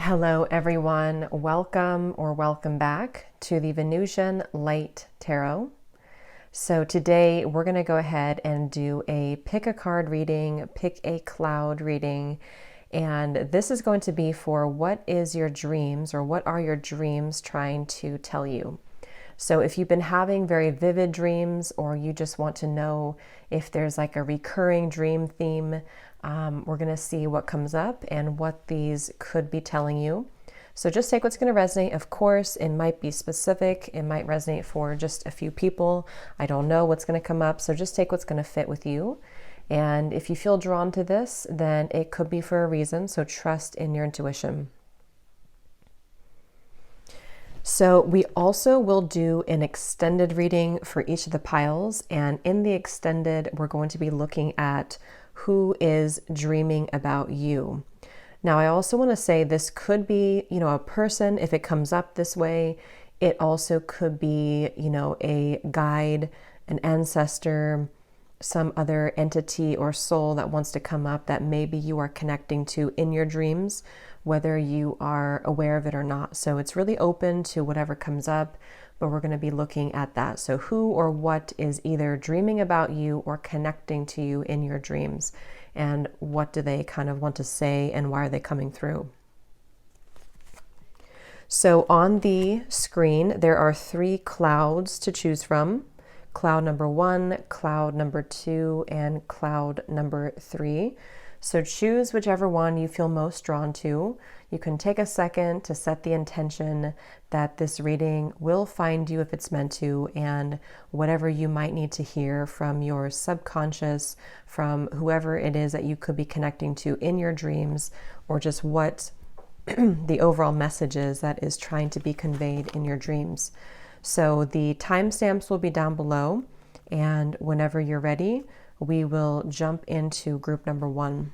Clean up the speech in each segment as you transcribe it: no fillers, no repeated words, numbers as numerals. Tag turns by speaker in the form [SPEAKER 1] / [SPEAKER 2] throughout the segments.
[SPEAKER 1] Hello everyone, welcome or welcome back to the Venusian Light Tarot. So today we're going to go ahead and do a pick a card reading, pick a cloud reading, and this is going to be for what is your dreams or what are your dreams trying to tell you. So if you've been having very vivid dreams or you just want to know if there's like a recurring dream theme, we're going to see what comes up and what these could be telling you. So just take what's going to resonate. Of course, it might be specific. It might resonate for just a few people. I don't know what's going to come up. So just take what's going to fit with you. And if you feel drawn to this, then it could be for a reason. So trust in your intuition. So we also will do an extended reading for each of the piles. And in the extended, we're going to be looking at who is dreaming about you. Now, I also want to say this could be, a person if it comes up this way. It also could be, a guide, an ancestor, some other entity or soul that wants to come up that maybe you are connecting to in your dreams, whether you are aware of it or not. So it's really open to whatever comes up, but we're going to be looking at that. So who or what is either dreaming about you or connecting to you in your dreams, and what do they kind of want to say and why are they coming through? So on the screen, there are 3 clouds to choose from. Cloud number 1, cloud number 2, and cloud number 3. So choose whichever one you feel most drawn to. You can take a second to set the intention that this reading will find you if it's meant to, and whatever you might need to hear from your subconscious, from whoever it is that you could be connecting to in your dreams, or just what the overall message is that is trying to be conveyed in your dreams. So the timestamps will be down below, and whenever you're ready, we will jump into group number 1.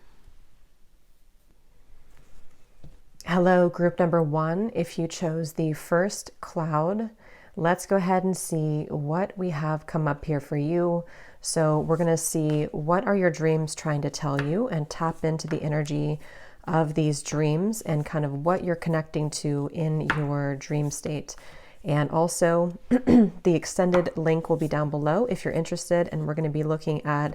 [SPEAKER 1] Hello, group number 1. If you chose the first cloud, let's go ahead and see what we have come up here for you. So we're going to see what are your dreams trying to tell you and tap into the energy of these dreams and kind of what you're connecting to in your dream state. And also the extended link will be down below if you're interested, and we're going to be looking at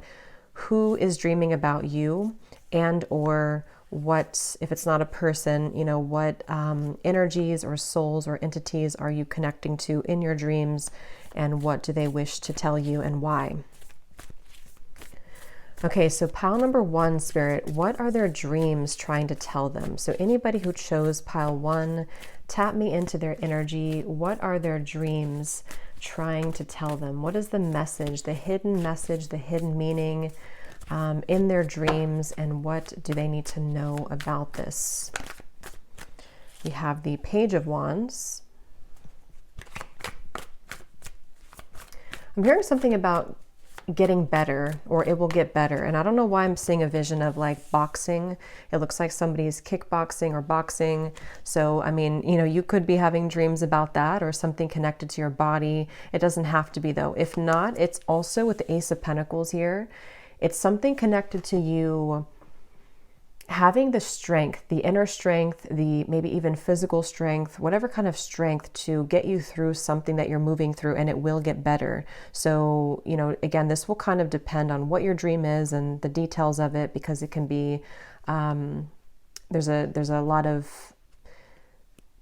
[SPEAKER 1] who is dreaming about you, and or what, if it's not a person, what energies or souls or entities are you connecting to in your dreams, and what do they wish to tell you and why. Okay, so pile number 1, Spirit, what are their dreams trying to tell them? So anybody who chose pile 1, tap me into their energy. What are their dreams trying to tell them? What is the message, the hidden meaning in their dreams, and what do they need to know about this? We have the Page of Wands. I'm hearing something about getting better, or it will get better. And I don't know why I'm seeing a vision of like boxing. It looks like somebody's kickboxing or boxing. So, I mean, you could be having dreams about that or something connected to your body. It doesn't have to be though. If not, it's also with the Ace of Pentacles here. It's something connected to you having the strength, the inner strength, the maybe even physical strength, whatever kind of strength to get you through something that you're moving through, and it will get better. So, again, this will kind of depend on what your dream is and the details of it, because it can be, there's a lot of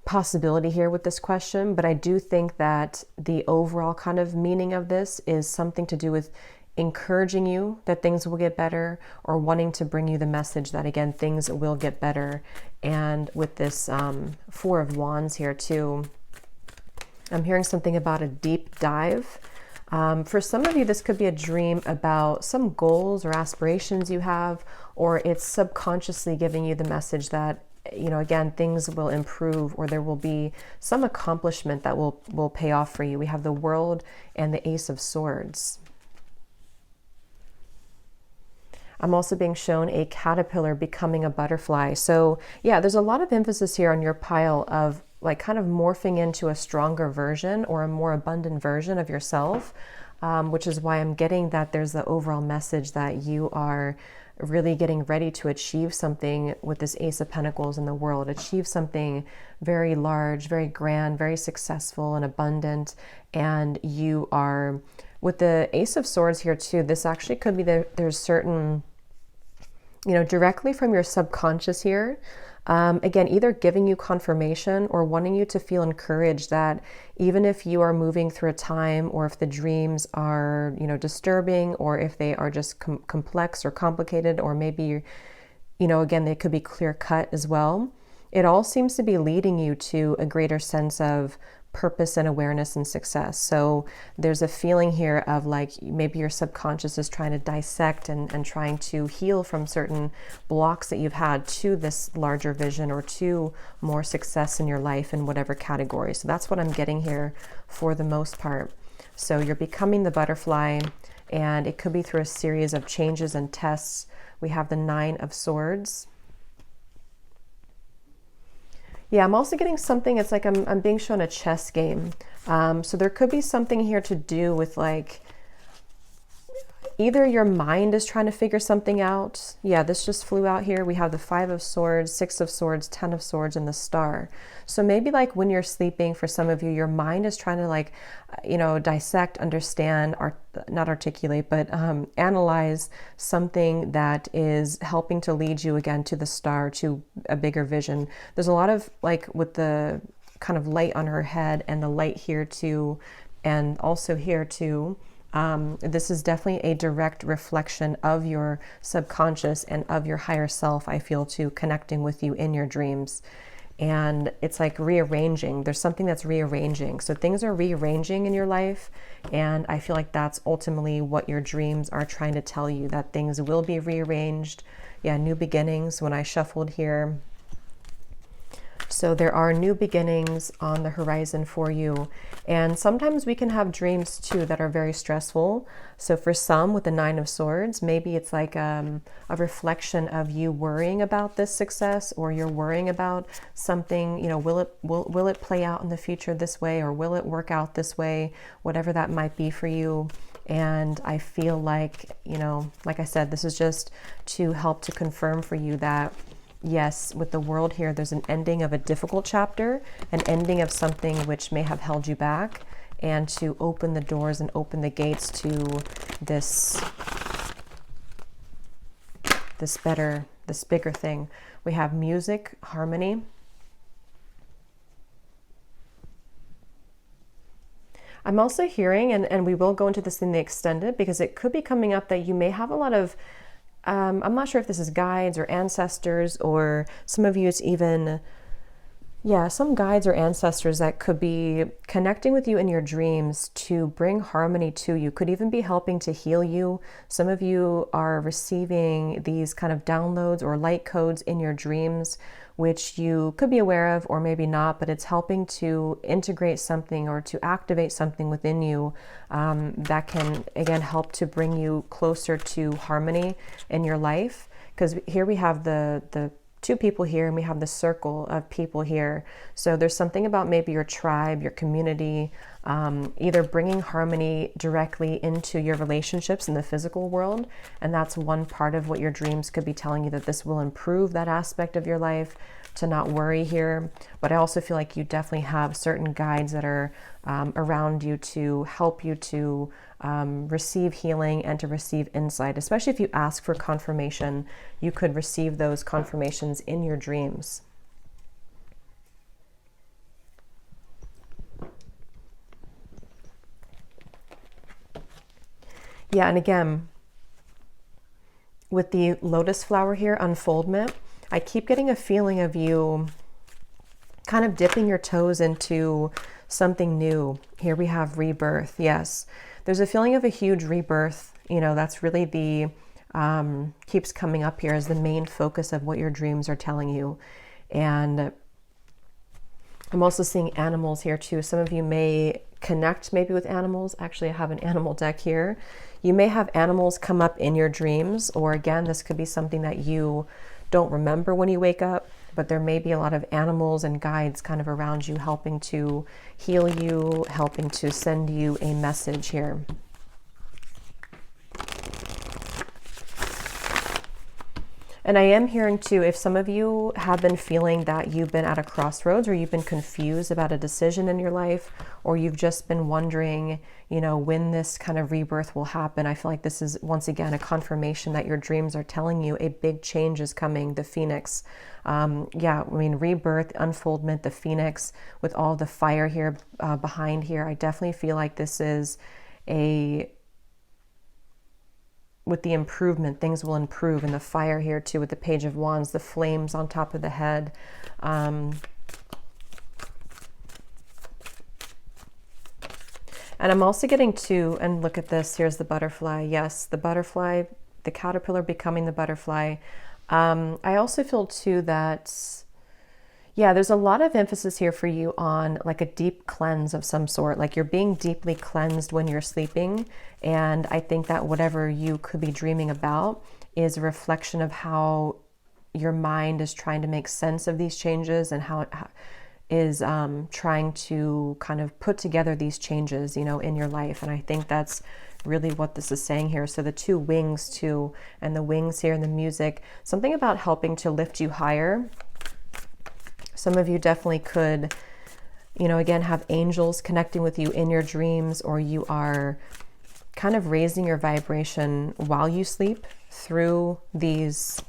[SPEAKER 1] possibility here with this question, but I do think that the overall kind of meaning of this is something to do with encouraging you that things will get better, or wanting to bring you the message that, again, things will get better. And with this 4 of Wands here too, I'm hearing something about a deep dive. For some of you, this could be a dream about some goals or aspirations you have, or it's subconsciously giving you the message that, again, things will improve, or there will be some accomplishment that will pay off for you. We have the World and the Ace of Swords. I'm also being shown a caterpillar becoming a butterfly. So yeah, there's a lot of emphasis here on your pile of like kind of morphing into a stronger version or a more abundant version of yourself, which is why I'm getting that there's the overall message that you are really getting ready to achieve something with this Ace of Pentacles in the world, achieve something very large, very grand, very successful and abundant. And you are, with the Ace of Swords here too, this actually could be there's certain, directly from your subconscious here, again, either giving you confirmation or wanting you to feel encouraged that even if you are moving through a time, or if the dreams are, disturbing, or if they are just complex or complicated, or maybe, again, they could be clear cut as well. It all seems to be leading you to a greater sense of purpose and awareness and success. So there's a feeling here of like maybe your subconscious is trying to dissect and trying to heal from certain blocks that you've had to this larger vision, or to more success in your life in whatever category. So that's what I'm getting here for the most part. So you're becoming the butterfly, and it could be through a series of changes and tests. We have the Nine of Swords. Yeah, I'm also getting something, it's like I'm being shown a chess game. So there could be something here to do with like, either your mind is trying to figure something out. Yeah, this just flew out here. We have the Five of Swords, Six of Swords, Ten of Swords, and the Star. So maybe like when you're sleeping, for some of you, your mind is trying to like, dissect, understand, not articulate, but analyze something that is helping to lead you again to the star, to a bigger vision. There's a lot of like with the kind of light on her head and the light here too, and also here too. This is definitely a direct reflection of your subconscious and of your higher self, I feel, to connecting with you in your dreams. And it's like rearranging. There's something that's rearranging. So things are rearranging in your life. And I feel like that's ultimately what your dreams are trying to tell you, that things will be rearranged. Yeah, new beginnings when I shuffled here. So there are new beginnings on the horizon for you. And sometimes we can have dreams too that are very stressful. So for some, with the Nine of Swords, maybe it's like a reflection of you worrying about this success, or you're worrying about something, will it play out in the future this way, or will it work out this way, whatever that might be for you. And I feel like, like I said, this is just to help to confirm for you that yes, with the World here, there's an ending of a difficult chapter, an ending of something which may have held you back, and to open the doors and open the gates to this bigger thing. We have music, harmony. I'm also hearing, and we will go into this in the extended, because it could be coming up that you may have a lot of I'm not sure if this is guides or ancestors, or some of you it's even, some guides or ancestors that could be connecting with you in your dreams to bring harmony to you, could even be helping to heal you. Some of you are receiving these kind of downloads or light codes in your dreams, which you could be aware of or maybe not, but it's helping to integrate something or to activate something within you that can, again, help to bring you closer to harmony in your life. Because here we have the two people here, and we have the circle of people here. So there's something about maybe your tribe, your community, either bringing harmony directly into your relationships in the physical world. And that's one part of what your dreams could be telling you, that this will improve that aspect of your life, to not worry here. But I also feel like you definitely have certain guides that are around you to help you to receive healing and to receive insight. Especially if you ask for confirmation, you could receive those confirmations in your dreams. Yeah, and again, with the lotus flower here, unfoldment, I keep getting a feeling of you kind of dipping your toes into something new. Here we have rebirth. Yes, there's a feeling of a huge rebirth. That's really the keeps coming up here as the main focus of what your dreams are telling you. And I'm also seeing animals here too. Some of you may connect maybe with animals. Actually, I have an animal deck here. You may have animals come up in your dreams, or again, this could be something that you don't remember when you wake up, but there may be a lot of animals and guides kind of around you, helping to heal you, helping to send you a message here. And I am hearing too, if some of you have been feeling that you've been at a crossroads, or you've been confused about a decision in your life, or you've just been wondering, you know, when this kind of rebirth will happen, I feel like this is once again a confirmation that your dreams are telling you a big change is coming. The phoenix. Yeah, I mean, rebirth, unfoldment, the phoenix with all the fire here behind here. I definitely feel like this is with the improvement, things will improve, and the fire here too with the Page of Wands, the flames on top of the head. And I'm also getting to, and look at this, here's the butterfly. Yes, the butterfly, the caterpillar becoming the butterfly. I also feel too that, yeah, there's a lot of emphasis here for you on like a deep cleanse of some sort, like you're being deeply cleansed when you're sleeping. And I think that whatever you could be dreaming about is a reflection of how your mind is trying to make sense of these changes, and how it is trying to kind of put together these changes, you know, in your life. And I think that's really what this is saying here. So the two wings too, and the wings here and the music, something about helping to lift you higher. Some of you definitely could, you know, again, have angels connecting with you in your dreams, or you are kind of raising your vibration while you sleep through these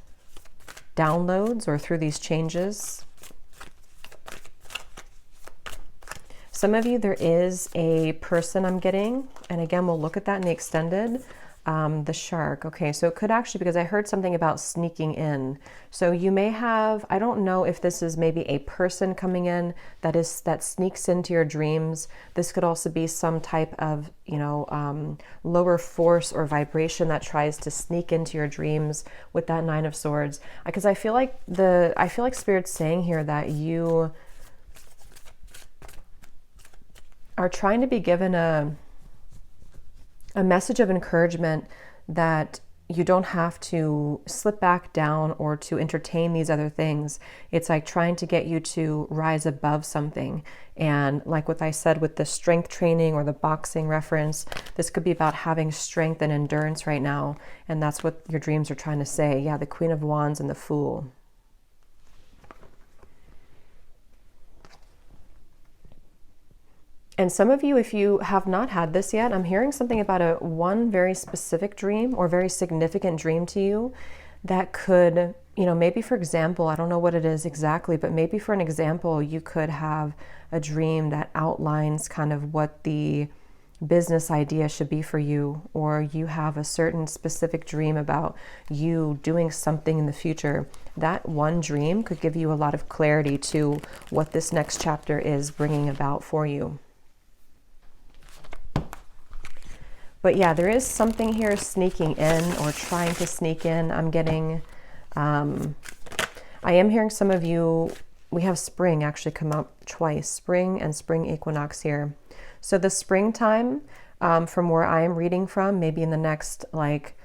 [SPEAKER 1] downloads or through these changes. Some of you, there is a person I'm getting, and again, we'll look at that in the extended. The shark. Okay, so it could actually, because I heard something about sneaking in. So you may have, I don't know if this is maybe a person coming in that sneaks into your dreams. This could also be some type of, you know, lower force or vibration that tries to sneak into your dreams with that Nine of Swords. Because I feel like Spirit's saying here that you are trying to be given a message of encouragement that you don't have to slip back down or to entertain these other things. It's like trying to get you to rise above something. And like what I said with the strength training or the boxing reference, this could be about having strength and endurance right now. And that's what your dreams are trying to say. Yeah, the Queen of Wands and the Fool. And some of you, if you have not had this yet, I'm hearing something about one very specific dream or very significant dream to you that could, you know, maybe for example, I don't know what it is exactly, but maybe for an example, you could have a dream that outlines kind of what the business idea should be for you, or you have a certain specific dream about you doing something in the future. That one dream could give you a lot of clarity to what this next chapter is bringing about for you. But yeah, there is something here sneaking in or trying to sneak in. I'm getting, I am hearing some of you, we have spring actually come up twice, spring and spring equinox here. So the springtime, from where I am reading from, maybe in the next like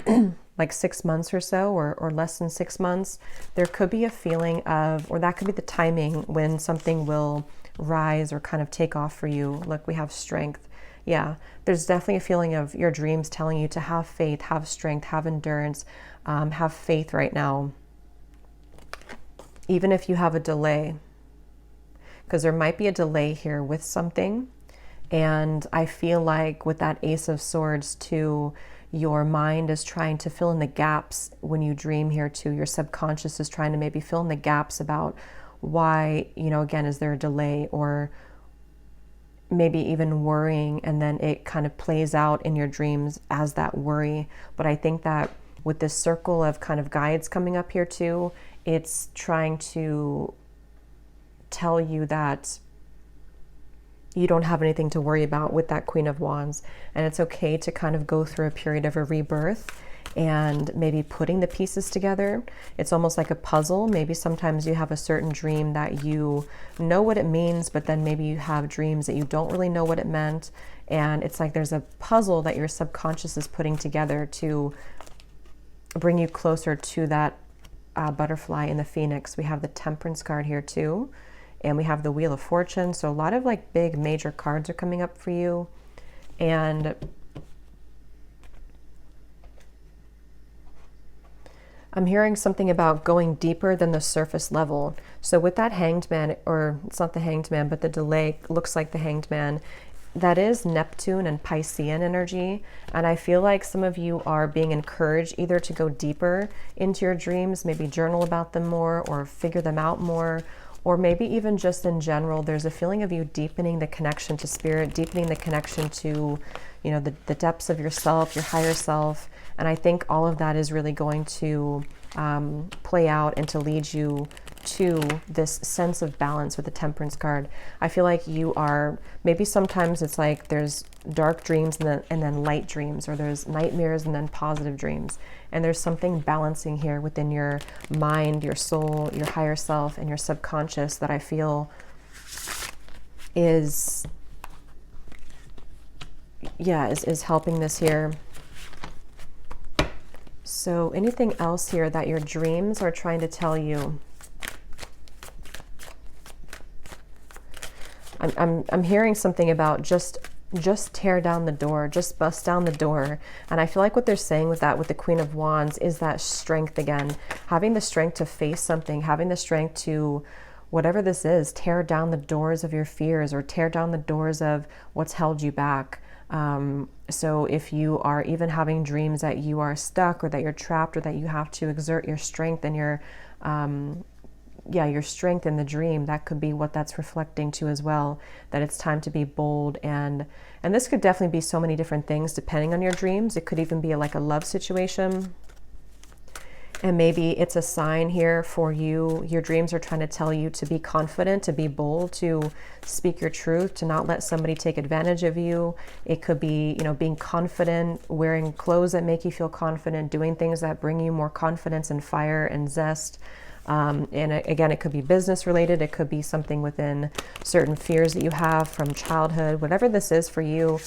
[SPEAKER 1] 6 months or so, or less than 6 months, there could be a feeling of, or that could be the timing when something will rise or kind of take off for you. Look, we have strength. Yeah, there's definitely a feeling of your dreams telling you to have faith, have strength, have endurance, have faith right now. Even if you have a delay, because there might be a delay here with something. And I feel like with that Ace of Swords too, your mind is trying to fill in the gaps when you dream here too. Your subconscious is trying to maybe fill in the gaps about why, you know, again, is there a delay, or maybe even worrying, and then it kind of plays out in your dreams as that worry. But I think that with this circle of kind of guides coming up here too, it's trying to tell you that you don't have anything to worry about with that Queen of Wands. And it's okay to kind of go through a period of a rebirth and maybe putting the pieces together. It's almost like a puzzle. Maybe sometimes you have a certain dream that you know what it means, but then maybe you have dreams that you don't really know what it meant. And it's like there's a puzzle that your subconscious is putting together to bring you closer to that butterfly in the phoenix. We have the Temperance card here too. And we have the Wheel of Fortune. So a lot of like big major cards are coming up for you. And I'm hearing something about going deeper than the surface level. So with that hanged man, or it's not the hanged man, but the delay looks like the hanged man, that is Neptune and Piscean energy. And I feel like some of you are being encouraged either to go deeper into your dreams, maybe journal about them more or figure them out more, or maybe even just in general, there's a feeling of you deepening the connection to spirit, deepening the connection to, you know, the depths of yourself, your higher self. And I think all of that is really going to play out and to lead you to this sense of balance with the Temperance card. I feel like you are, maybe sometimes it's like there's dark dreams and then light dreams, or there's nightmares and then positive dreams. And there's something balancing here within your mind, your soul, your higher self, and your subconscious that I feel is helping this here. So anything else here that your dreams are trying to tell you? I'm hearing something about just tear down the door, just bust down the door. And I feel like what they're saying with that, with the Queen of Wands, is that strength again, having the strength to face something, having the strength to, whatever this is, tear down the doors of your fears, or tear down the doors of what's held you back. So if you are even having dreams that you are stuck, or that you're trapped, or that you have to exert your strength and your strength in the dream, that could be what that's reflecting to as well, that it's time to be bold. And this could definitely be so many different things depending on your dreams. It could even be like a love situation. And maybe it's a sign here for you. Your dreams are trying to tell you to be confident, to be bold, to speak your truth, to not let somebody take advantage of you. It could be, you know, being confident, wearing clothes that make you feel confident, doing things that bring you more confidence and fire and zest. And again, it could be business related. It could be something within certain fears that you have from childhood. Whatever this is for you,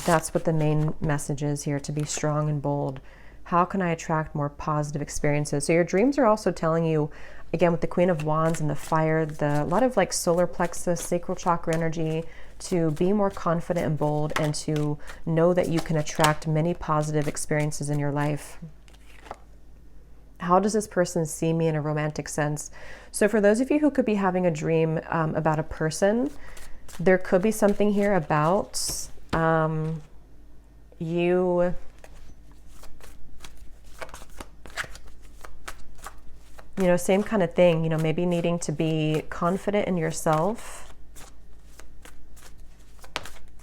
[SPEAKER 1] that's what the main message is here, to be strong and bold. How can I attract more positive experiences? So your dreams are also telling you, again, with the Queen of Wands and the fire, a lot of like solar plexus, sacral chakra energy, to be more confident and bold, and to know that you can attract many positive experiences in your life. How does this person see me in a romantic sense? So for those of you who could be having a dream about a person, there could be something here about you. You know, same kind of thing, you know, maybe needing to be confident in yourself,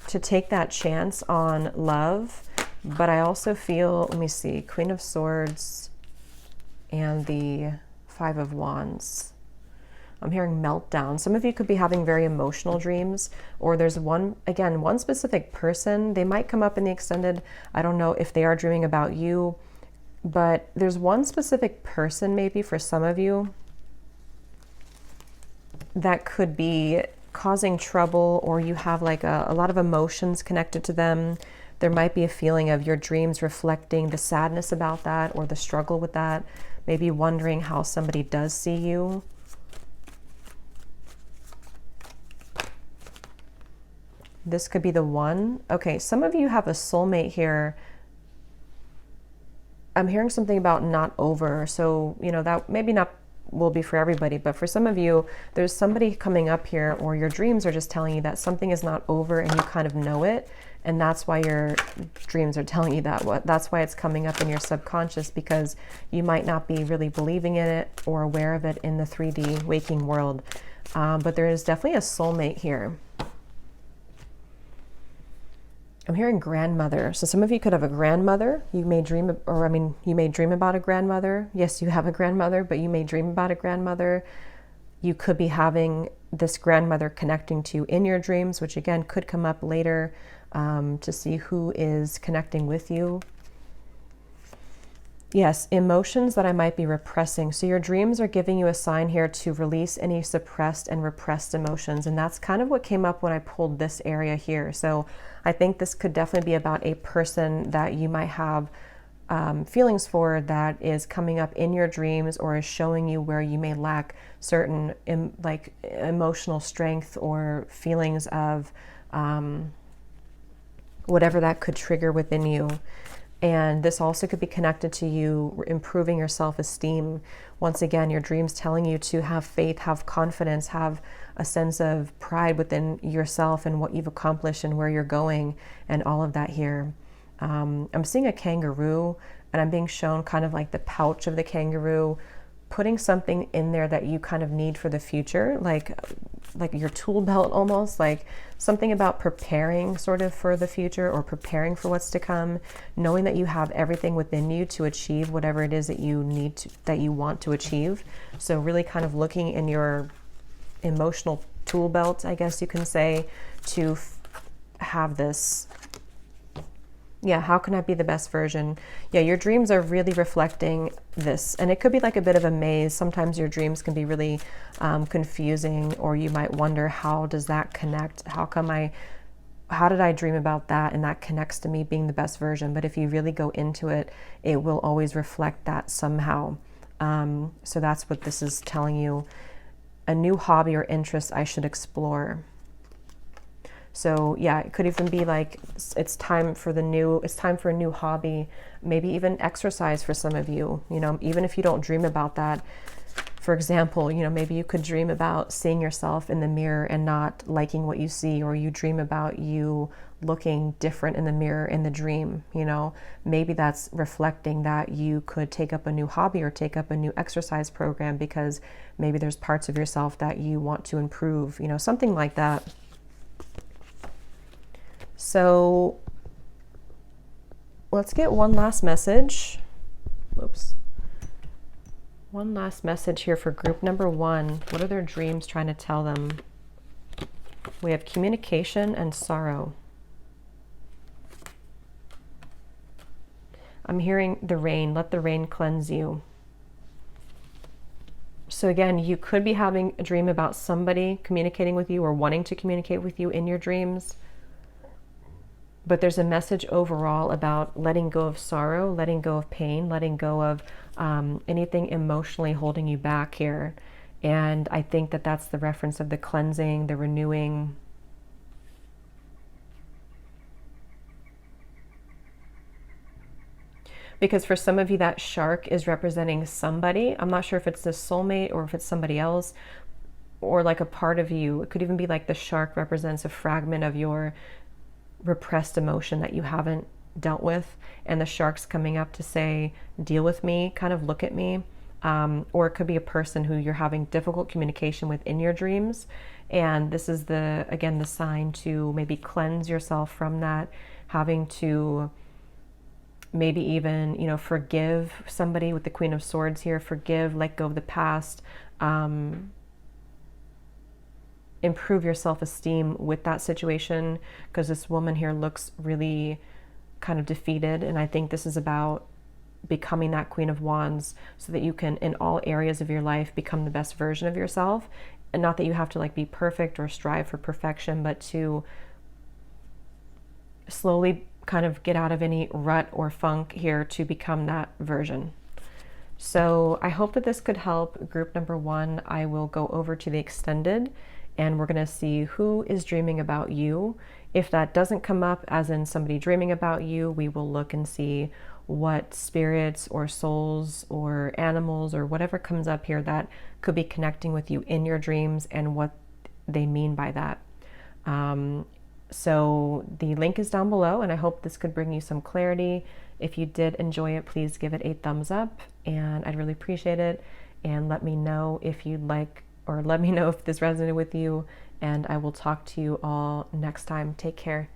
[SPEAKER 1] to take that chance on love. But I also feel, let me see, Queen of Swords and the Five of Wands. I'm hearing meltdown. Some of you could be having very emotional dreams, or there's one specific person. They might come up in the extended, I don't know if they are dreaming about you, but there's one specific person, maybe for some of you, that could be causing trouble, or you have like a lot of emotions connected to them. There might be a feeling of your dreams reflecting the sadness about that, or the struggle with that. Maybe wondering how somebody does see you. This could be the one. Okay, some of you have a soulmate here. I'm hearing something about not over. So, you know, that maybe not will be for everybody, but for some of you, there's somebody coming up here, or your dreams are just telling you that something is not over, and you kind of know it. And that's why your dreams are telling you that. That's why it's coming up in your subconscious, because you might not be really believing in it or aware of it in the 3D waking world. But there is definitely a soulmate here. I'm hearing grandmother. So some of you could have a grandmother. You may dream about a grandmother. Yes, you have a grandmother, but you may dream about a grandmother. You could be having this grandmother connecting to you in your dreams, which again could come up later, to see who is connecting with you. Yes, emotions that I might be repressing. So your dreams are giving you a sign here to release any suppressed and repressed emotions. And that's kind of what came up when I pulled this area here. So I think this could definitely be about a person that you might have feelings for, that is coming up in your dreams, or is showing you where you may lack certain emotional strength, or feelings of whatever that could trigger within you. And this also could be connected to you improving your self-esteem. Once again, your dreams telling you to have faith, have confidence, have a sense of pride within yourself and what you've accomplished and where you're going and all of that here. I'm seeing a kangaroo, and I'm being shown kind of like the pouch of the kangaroo, putting something in there that you kind of need for the future, like your tool belt almost, like something about preparing sort of for the future or preparing for what's to come, knowing that you have everything within you to achieve whatever it is that you need to, that you want to achieve. So really kind of looking in your emotional tool belt, I guess you can say, to have this. Yeah, how can I be the best version? Yeah, your dreams are really reflecting this. And it could be like a bit of a maze. Sometimes your dreams can be really confusing, or you might wonder, how does that connect? How did I dream about that? And that connects to me being the best version. But if you really go into it, it will always reflect that somehow. So that's what this is telling you. A new hobby or interest I should explore. So yeah, it could even be like it's time for a new hobby, maybe even exercise for some of you, even if you don't dream about that. For example, maybe you could dream about seeing yourself in the mirror and not liking what you see, or you dream about you looking different in the mirror in the dream, maybe that's reflecting that you could take up a new hobby or take up a new exercise program because maybe there's parts of yourself that you want to improve, something like that. So let's get one last message. Whoops. One last message here for group number 1. What are their dreams trying to tell them? We have communication and sorrow. I'm hearing the rain. Let the rain cleanse you. So again, you could be having a dream about somebody communicating with you or wanting to communicate with you in your dreams. But there's a message overall about letting go of sorrow, letting go of pain, letting go of anything emotionally holding you back here. And I think that that's the reference of the cleansing, the renewing. Because for some of you, that shark is representing somebody. I'm not sure if it's the soulmate or if it's somebody else, or like a part of you. It could even be like the shark represents a fragment of your repressed emotion that you haven't dealt with, and the shark's coming up to say, deal with me, kind of look at me. Or it could be a person who you're having difficult communication with in your dreams, and this is the sign to maybe cleanse yourself from that, having to maybe even forgive somebody with the Queen of Swords here, forgive, let go of the past, improve your self-esteem with that situation, because this woman here looks really kind of defeated, and I think this is about becoming that Queen of Wands so that you can, in all areas of your life, become the best version of yourself. And not that you have to like be perfect or strive for perfection, but to slowly kind of get out of any rut or funk here to become that version. So I hope that this could help group number 1. I will go over to the extended, and we're going to see who is dreaming about you. If that doesn't come up as in somebody dreaming about you, we will look and see what spirits or souls or animals or whatever comes up here that could be connecting with you in your dreams and what they mean by that. So the link is down below, and I hope this could bring you some clarity. If you did enjoy it, please give it a thumbs up, and I'd really appreciate it. And let me know if you'd like, or let me know if this resonated with you, and I will talk to you all next time. Take care.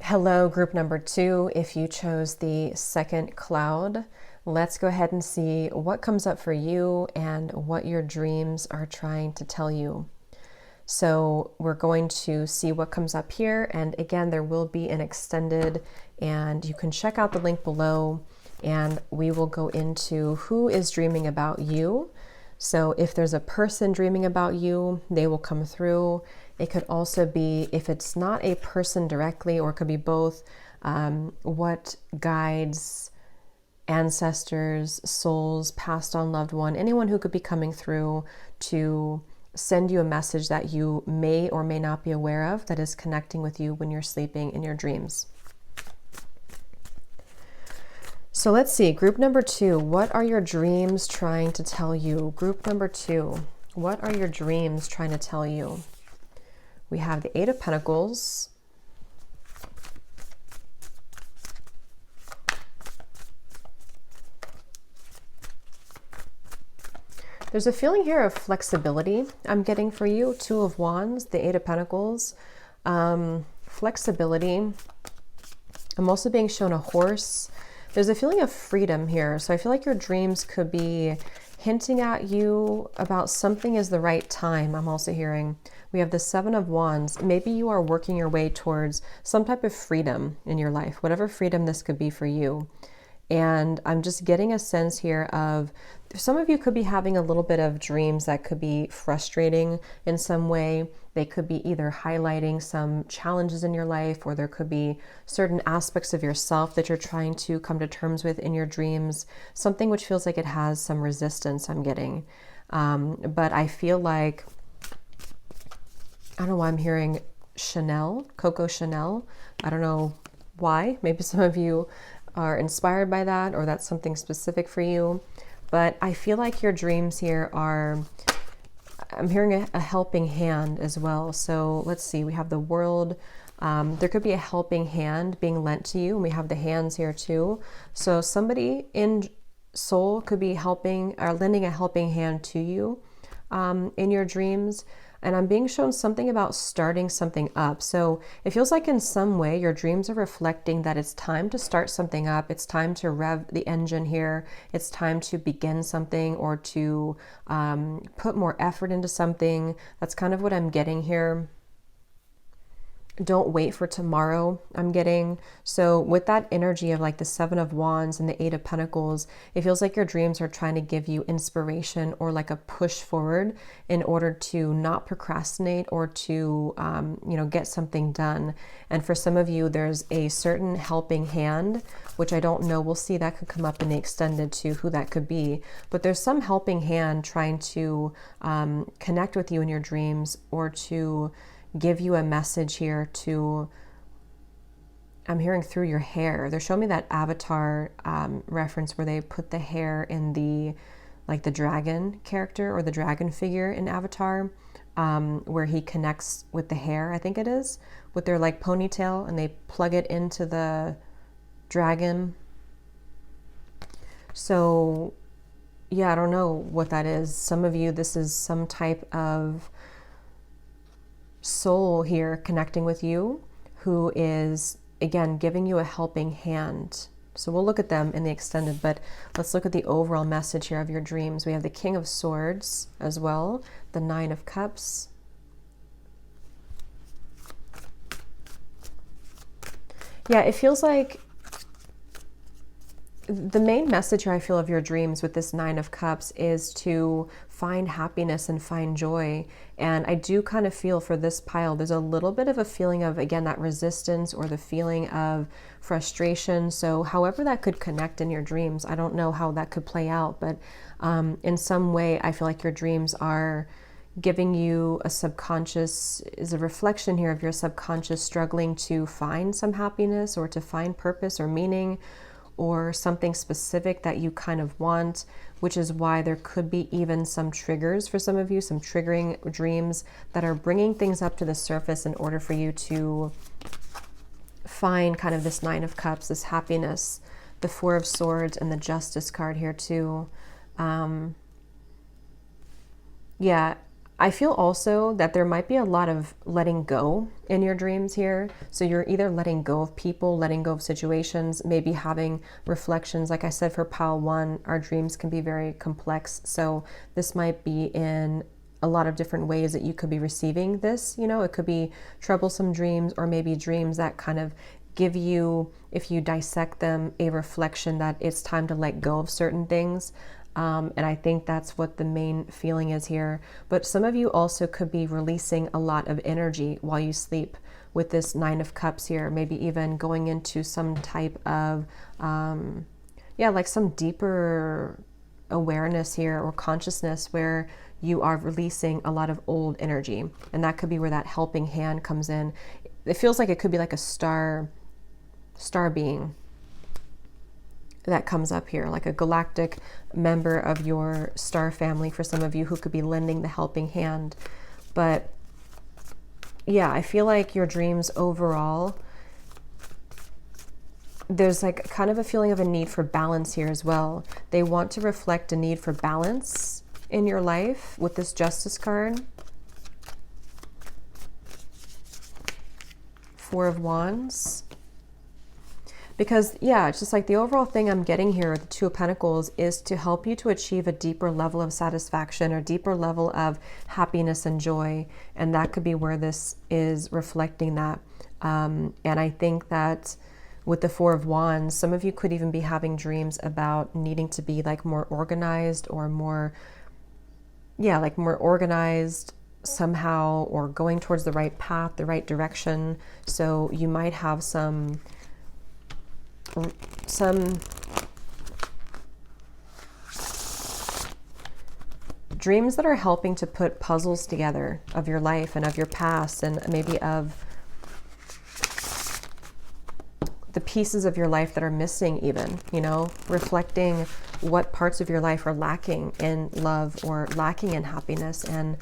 [SPEAKER 1] Hello, group number 2. If you chose the second cloud, let's go ahead and see what comes up for you and what your dreams are trying to tell you. So we're going to see what comes up here, and again, there will be an extended, and you can check out the link below, and we will go into who is dreaming about you. So if there's a person dreaming about you, they will come through. It could also be, if it's not a person directly, or it could be both, what guides, ancestors, souls, passed on loved one, anyone who could be coming through to send you a message that you may or may not be aware of that is connecting with you when you're sleeping in your dreams. So let's see, group number 2, what are your dreams trying to tell you? Group number 2, what are your dreams trying to tell you? We have the 8 of Pentacles. There's a feeling here of flexibility I'm getting for you. 2 of Wands, the 8 of Pentacles. Flexibility. I'm also being shown a horse. There's a feeling of freedom here. So I feel like your dreams could be hinting at you about something is the right time. I'm also hearing. We have the 7 of Wands. Maybe you are working your way towards some type of freedom in your life, whatever freedom this could be for you. And I'm just getting a sense here of some of you could be having a little bit of dreams that could be frustrating in some way. They could be either highlighting some challenges in your life, or there could be certain aspects of yourself that you're trying to come to terms with in your dreams. Something which feels like it has some resistance, I'm getting. But I feel like, I don't know why I'm hearing Chanel, Coco Chanel. I don't know why. Maybe some of you are inspired by that, or that's something specific for you. But I feel like your dreams here are, I'm hearing a helping hand as well. So let's see, we have the World. There could be a helping hand being lent to you, and we have the hands here too. So somebody in soul could be helping or lending a helping hand to you in your dreams. And I'm being shown something about starting something up. So it feels like in some way your dreams are reflecting that it's time to start something up. It's time to rev the engine here. It's time to begin something, or to put more effort into something. That's kind of what I'm getting here. Don't wait for tomorrow, I'm getting. So with that energy of like the 7 of Wands and the 8 of Pentacles, it feels like your dreams are trying to give you inspiration or like a push forward in order to not procrastinate, or to, get something done. And for some of you, there's a certain helping hand, which I don't know. We'll see, that could come up in the extended to who that could be. But there's some helping hand trying to connect with you in your dreams, or to give you a message here to, I'm hearing through your hair. They're showing me that Avatar reference where they put the hair in the, like the dragon character or the dragon figure in Avatar, where he connects with the hair, I think it is, with their like ponytail, and they plug it into the dragon. So yeah, I don't know what that is. Some of you, this is some type of soul here connecting with you, who is again giving you a helping hand. So we'll look at them in the extended, but let's look at the overall message here of your dreams. We have the King of Swords as well, the 9 of Cups. Yeah, it feels like the main message here I feel of your dreams with this 9 of Cups is to find happiness and find joy. And I do kind of feel for this pile, there's a little bit of a feeling of, again, that resistance or the feeling of frustration. So however that could connect in your dreams, I don't know how that could play out, but in some way, I feel like your dreams are giving you a subconscious, is a reflection here of your subconscious struggling to find some happiness, or to find purpose or meaning, or something specific that you kind of want, which is why there could be even some triggers for some of you, some triggering dreams that are bringing things up to the surface in order for you to find kind of this 9 of Cups, this happiness, the 4 of Swords, and the Justice card here too. Yeah, I feel also that there might be a lot of letting go in your dreams here. So you're either letting go of people, letting go of situations, maybe having reflections. Like I said, for pile 1, our dreams can be very complex. So this might be in a lot of different ways that you could be receiving this. It could be troublesome dreams, or maybe dreams that kind of give you, if you dissect them, a reflection that it's time to let go of certain things. And I think that's what the main feeling is here. But some of you also could be releasing a lot of energy while you sleep with this 9 of Cups here, maybe even going into some type of, like some deeper awareness here or consciousness where you are releasing a lot of old energy. And that could be where that helping hand comes in. It feels like it could be like a star being that comes up here, like a galactic member of your star family for some of you who could be lending the helping hand. But yeah, I feel like your dreams overall, there's like kind of a feeling of a need for balance here as well. They want to reflect a need for balance in your life with this Justice card. Four of Wands. Because yeah, it's just like the overall thing I'm getting here, the Two of Pentacles, is to help you to achieve a deeper level of satisfaction or deeper level of happiness and joy. And that could be where this is reflecting that. And I think that with the Four of Wands, some of you could even be having dreams about needing to be like more organized or more, yeah, like more organized somehow, or going towards the right path, the right direction. So you might have some dreams that are helping to put puzzles together of your life and of your past, and maybe of the pieces of your life that are missing even, you know, reflecting what parts of your life are lacking in love or lacking in happiness, and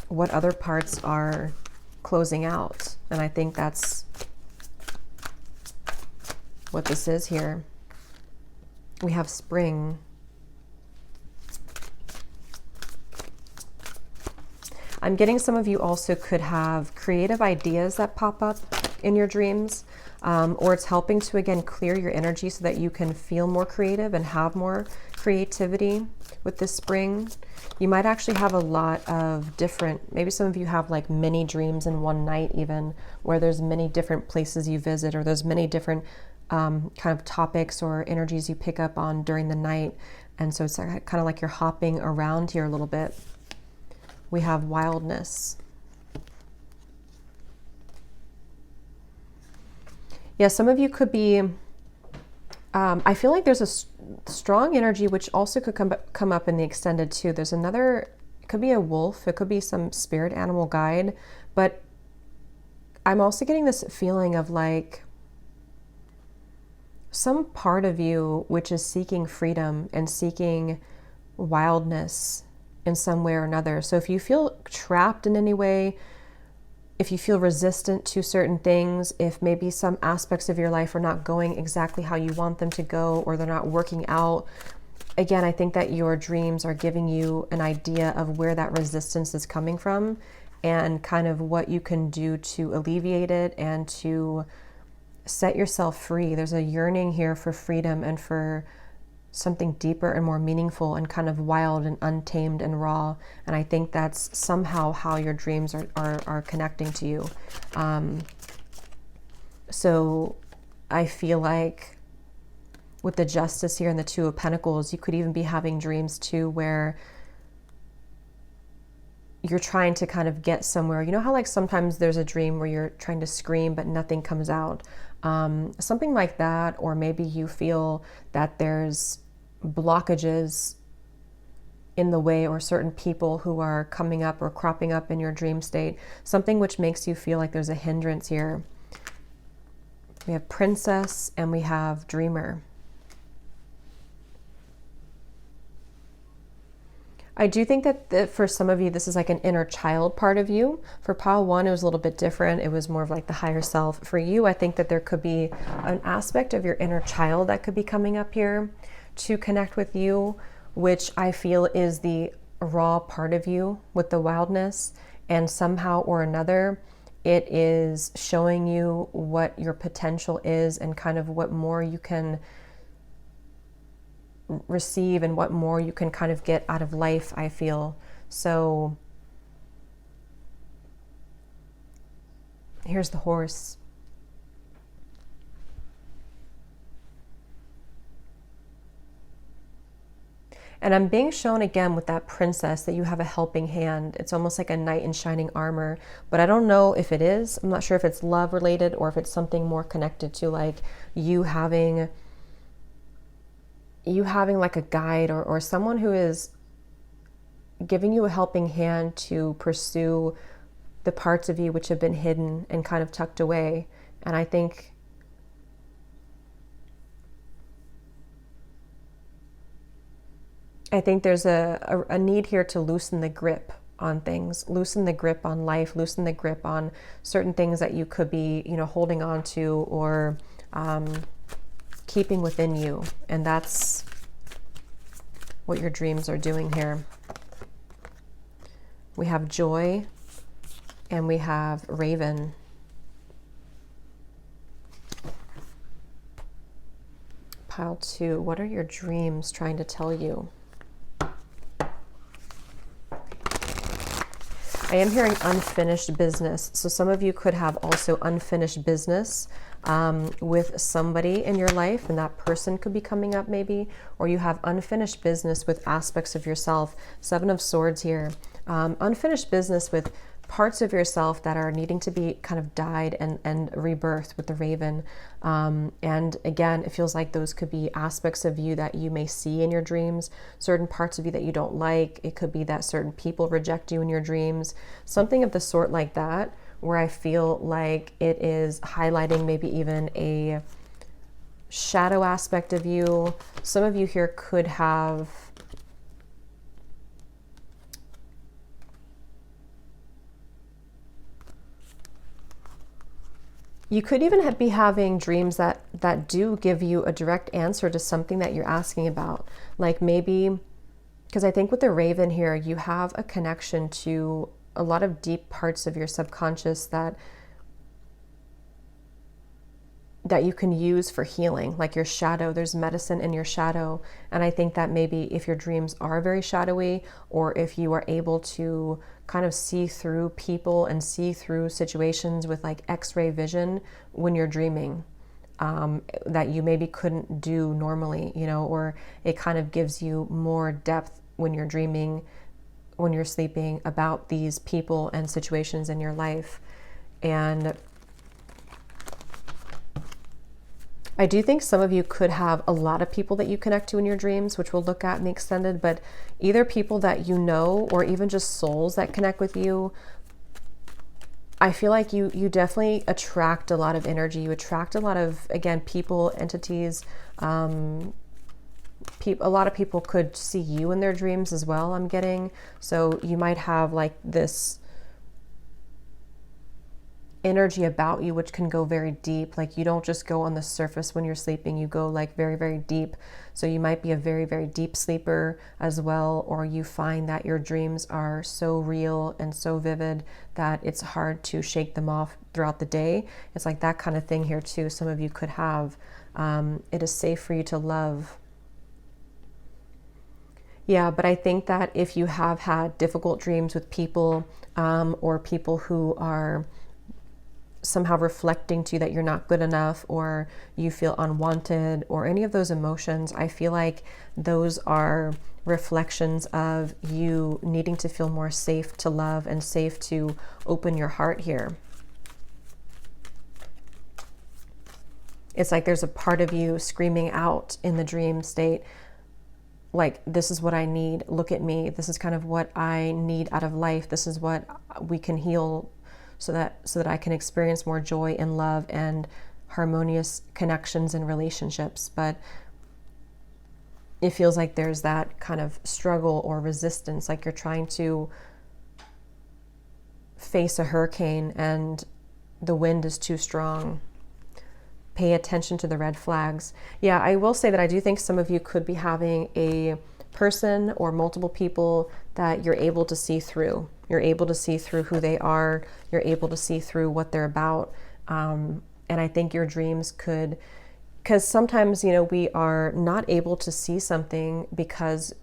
[SPEAKER 1] what other parts are closing out. And I think that's what this is here. We have spring. I'm getting some of you also could have creative ideas that pop up in your dreams, or it's helping to, again, clear your energy so that you can feel more creative and have more creativity with this spring. You might actually have a lot of different, maybe some of you have like many dreams in one night even, where there's many different places you visit, or there's many different kind of topics or energies you pick up on during the night. And so it's kind of like you're hopping around here a little bit. We have wildness. Yeah, some of you could be, I feel like there's a strong energy, which also could come up in the extended too. There's another, it could be a wolf, it could be some spirit animal guide, but I'm also getting this feeling of like some part of you which is seeking freedom and seeking wildness in some way or another. So if you feel trapped in any way, if you feel resistant to certain things, if maybe some aspects of your life are not going exactly how you want them to go, or they're not working out, again, I think that your dreams are giving you an idea of where that resistance is coming from and kind of what you can do to alleviate it and to set yourself free. There's a yearning here for freedom and for something deeper and more meaningful and kind of wild and untamed and raw. And I think that's somehow how your dreams are connecting to you. So I feel like with the Justice here and the Two of Pentacles, you could even be having dreams too where you're trying to kind of get somewhere. You know how like sometimes there's a dream where you're trying to scream but nothing comes out? Something like that. Or maybe you feel that there's blockages in the way, or certain people who are coming up or cropping up in your dream state, something which makes you feel like there's a hindrance here. We have Princess and we have Dreamer. I do think that for some of you, this is like an inner child part of you. For pile one, it was a little bit different. It was more of like the higher self. For you, I think that there could be an aspect of your inner child that could be coming up here to connect with you, which I feel is the raw part of you with the wildness. And somehow or another, it is showing you what your potential is and kind of what more you can receive and what more you can kind of get out of life, I feel. So here's the Horse. And I'm being shown again with that Princess that you have a helping hand. It's almost like a knight in shining armor, but I don't know if it is. I'm not sure if it's love related or if it's something more connected to like you having like a guide or someone who is giving you a helping hand to pursue the parts of you which have been hidden and kind of tucked away. And I think I think there's a need here to loosen the grip on things, loosen the grip on life, loosen the grip on certain things that you could be, holding on to or keeping within you. And that's what your dreams are doing here. We have joy and we have raven. Pile 2, what are your dreams trying to tell you? I am hearing unfinished business. So some of you could have also unfinished business with somebody in your life, and that person could be coming up maybe, or you have unfinished business with aspects of yourself. 7 of Swords here. Unfinished business with parts of yourself that are needing to be kind of died and rebirthed with the raven. And again, it feels like those could be aspects of you that you may see in your dreams, certain parts of you that you don't like. It could be that certain people reject you in your dreams, something of the sort like that, where I feel like it is highlighting maybe even a shadow aspect of you. Some of you here could have you could even be having dreams that do give you a direct answer to something that you're asking about. Like maybe, because I think with the raven here, you have a connection to a lot of deep parts of your subconscious that you can use for healing, like your shadow. There's medicine in your shadow. And I think that maybe if your dreams are very shadowy, or if you are able to kind of see through people and see through situations with like X-ray vision when you're dreaming, that you maybe couldn't do normally, or it kind of gives you more depth when you're dreaming, when you're sleeping, about these people and situations in your life. And I do think some of you could have a lot of people that you connect to in your dreams, which we'll look at in the extended, but either people that you know, or even just souls that connect with you. I feel like you definitely attract a lot of energy. You attract a lot of, again, people, entities. A lot of people could see you in their dreams as well, I'm getting. So you might have like this energy about you which can go very deep. Like you don't just go on the surface when you're sleeping, you go like very, very deep. So you might be a very, very deep sleeper as well, or you find that your dreams are so real and so vivid that it's hard to shake them off throughout the day. It's like that kind of thing here too. Some of you could have, it is safe for you to love. Yeah, but I think that if you have had difficult dreams with people, or people who are somehow reflecting to you that you're not good enough, or you feel unwanted, or any of those emotions, I feel like those are reflections of you needing to feel more safe to love and safe to open your heart here. It's like there's a part of you screaming out in the dream state, like, this is what I need, look at me, this is kind of what I need out of life, this is what we can heal so that I can experience more joy and love and harmonious connections and relationships. But it feels like there's that kind of struggle or resistance, like you're trying to face a hurricane and the wind is too strong. Pay attention to the red flags. Yeah, I will say that I do think some of you could be having a person or multiple people that you're able to see through. You're able to see through who they are. You're able to see through what they're about. And I think your dreams could, because sometimes, we are not able to see something because,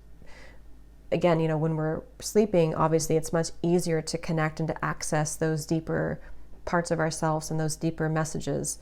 [SPEAKER 1] again, when we're sleeping, obviously it's much easier to connect and to access those deeper parts of ourselves and those deeper messages.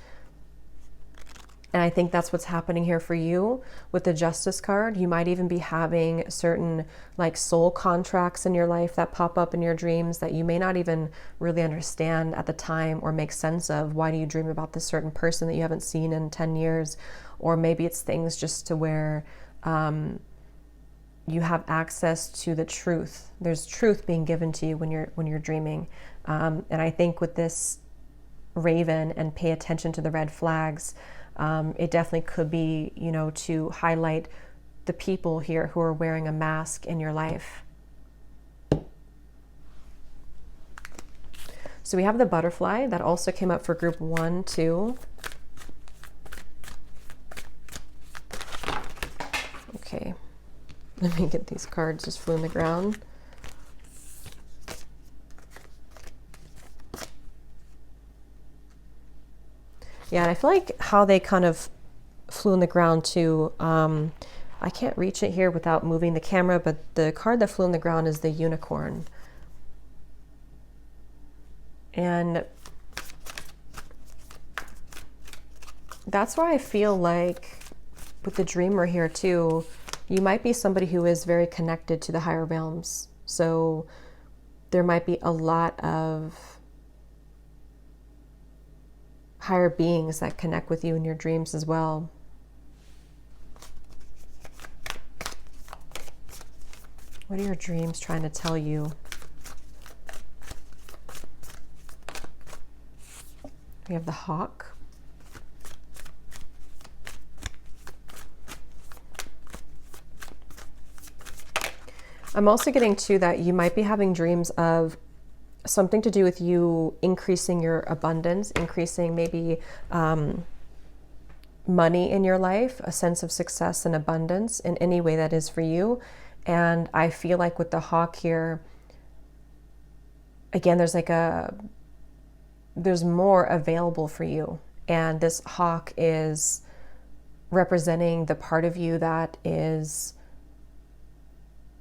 [SPEAKER 1] And I think that's what's happening here for you with the Justice card. You might even be having certain like soul contracts in your life that pop up in your dreams that you may not even really understand at the time or make sense of. Why do you dream about this certain person that you haven't seen in 10 years? Or maybe it's things just to where you have access to the truth. There's truth being given to you when you're dreaming. And I think with this Raven and pay attention to the red flags, it definitely could be, to highlight the people here who are wearing a mask in your life. So we have the butterfly that also came up for group 1, 2. Okay, let me get these cards, just flew in the ground. Yeah, and I feel like how they kind of flew in the ground too. I can't reach it here without moving the camera, but the card that flew in the ground is the unicorn. And that's why I feel like with the dreamer here too, you might be somebody who is very connected to the higher realms. So there might be a lot of higher beings that connect with you in your dreams as well. What are your dreams trying to tell you? We have the hawk. I'm also getting to that you might be having dreams of something to do with you increasing your abundance, increasing maybe money in your life, a sense of success and abundance in any way that is for you. And I feel like with the hawk here, again, there's more available for you. And this hawk is representing the part of you that is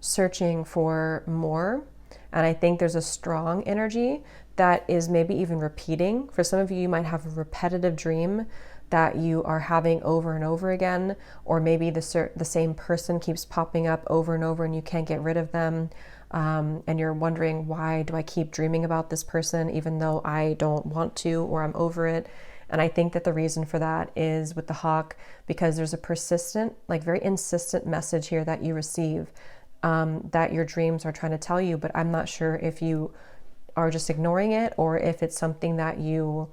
[SPEAKER 1] searching for more. And I think there's a strong energy that is maybe even repeating. For some of you, you might have a repetitive dream that you are having over and over again, or maybe the same person keeps popping up over and over and you can't get rid of them. And you're wondering, why do I keep dreaming about this person even though I don't want to, or I'm over it? And I think that the reason for that is with the hawk, because there's a persistent, like very insistent message here that you receive, that your dreams are trying to tell you, but I'm not sure if you are just ignoring it or if it's something that you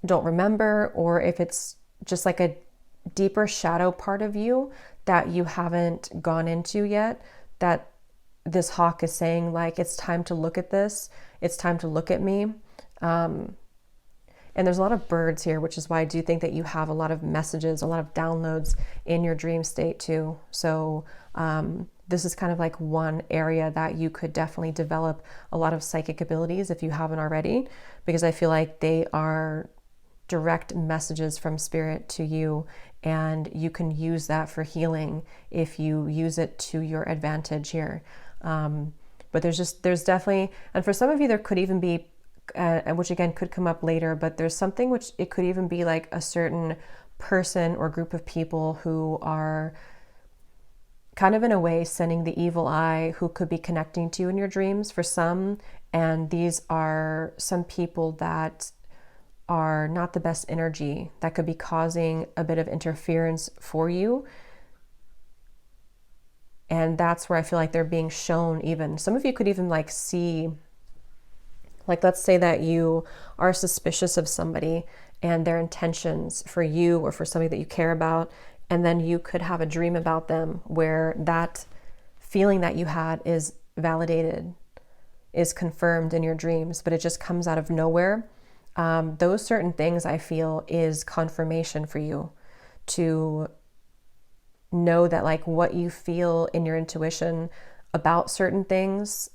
[SPEAKER 1] don't remember, or if it's just like a deeper shadow part of you that you haven't gone into yet, that this hawk is saying, like, it's time to look at this. It's time to look at me. And there's a lot of birds here, which is why I do think that you have a lot of messages, a lot of downloads in your dream state too. So this is kind of like one area that you could definitely develop a lot of psychic abilities if you haven't already, because I feel like they are direct messages from spirit to you, and you can use that for healing if you use it to your advantage here. But there's definitely, and for some of you there could even be, which again could come up later, but there's something which it could even be like a certain person or group of people who are kind of in a way sending the evil eye, who could be connecting to you in your dreams for some. And these are some people that are not the best energy, that could be causing a bit of interference for you. And that's where I feel like they're being shown. Even some of you could even like see, like, let's say that you are suspicious of somebody and their intentions for you or for somebody that you care about, and then you could have a dream about them where that feeling that you had is validated, is confirmed in your dreams, but it just comes out of nowhere. Those certain things, I feel, is confirmation for you to know that, like, what you feel in your intuition about certain things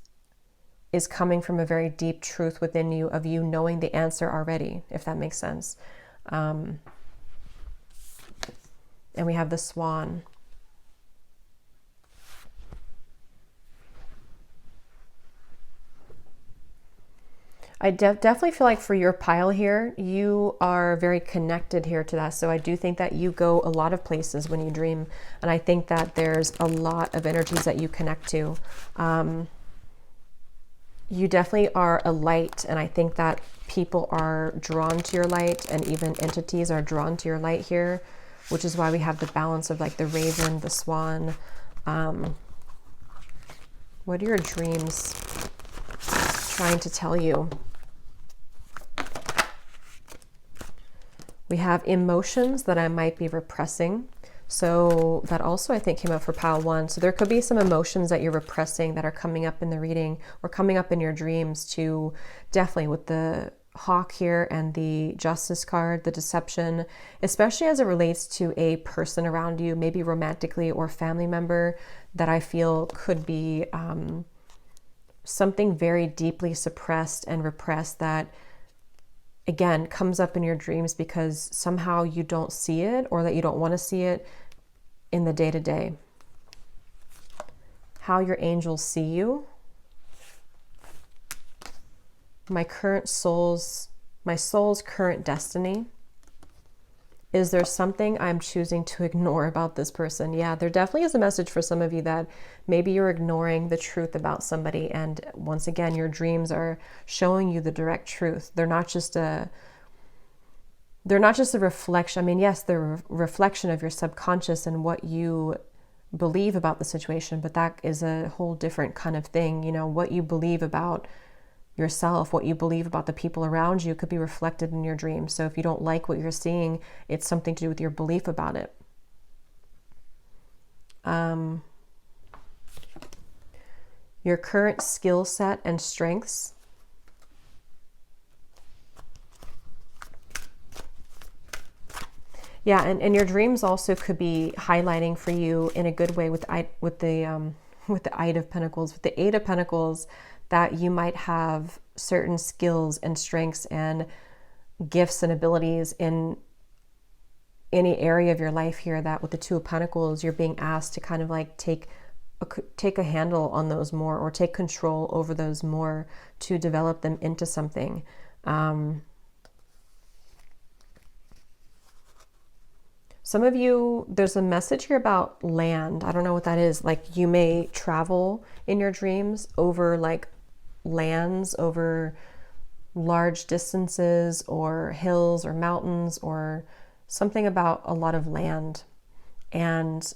[SPEAKER 1] is coming from a very deep truth within you, of you knowing the answer already, if that makes sense. And we have the swan. I definitely feel like for your pile here, you are very connected here to that. So I do think that you go a lot of places when you dream. And I think that there's a lot of energies that you connect to. You definitely are a light. And I think that people are drawn to your light, and even entities are drawn to your light here, which is why we have the balance of like the raven, the swan. What are your dreams trying to tell you? We have emotions that I might be repressing. So that also, I think, came up for pile 1. So there could be some emotions that you're repressing that are coming up in the reading or coming up in your dreams, to definitely with the hawk here and the justice card, the deception, especially as it relates to a person around you, maybe romantically or family member, that I feel could be something very deeply suppressed and repressed that, again, comes up in your dreams because somehow you don't see it, or that you don't want to see it in the day-to-day. How your angels see you. My soul's current destiny. Is there something I'm choosing to ignore about this person? Yeah, there definitely is a message for some of you that maybe you're ignoring the truth about somebody. And once again, your dreams are showing you the direct truth. They're not just a reflection. I mean, yes, they're a reflection of your subconscious and what you believe about the situation, but that is a whole different kind of thing. You know, what you believe about yourself, what you believe about the people around you could be reflected in your dreams. So if you don't like what you're seeing, it's something to do with your belief about it. Your current skill set and strengths. Yeah, and your dreams also could be highlighting for you in a good way with the Eight of Pentacles, with the Eight of Pentacles, that you might have certain skills and strengths and gifts and abilities in any area of your life here, that with the Two of Pentacles, you're being asked to kind of like take a handle on those more, or take control over those more, to develop them into something. Some of you, there's a message here about land. I don't know what that is. Like, you may travel in your dreams over like lands, over large distances, or hills or mountains, or something about a lot of land. And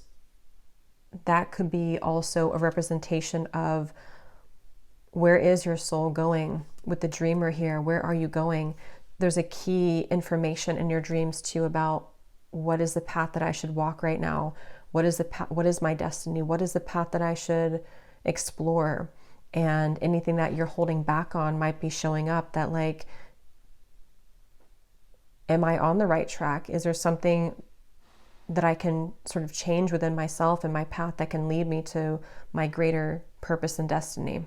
[SPEAKER 1] that could be also a representation of, where is your soul going with the dreamer here? Where are you going? There's a key information in your dreams too about, what is the path that I should walk right now? What is my destiny? What is the path that I should explore? And anything that you're holding back on might be showing up, that like, am I on the right track? Is there something that I can sort of change within myself and my path that can lead me to my greater purpose and destiny?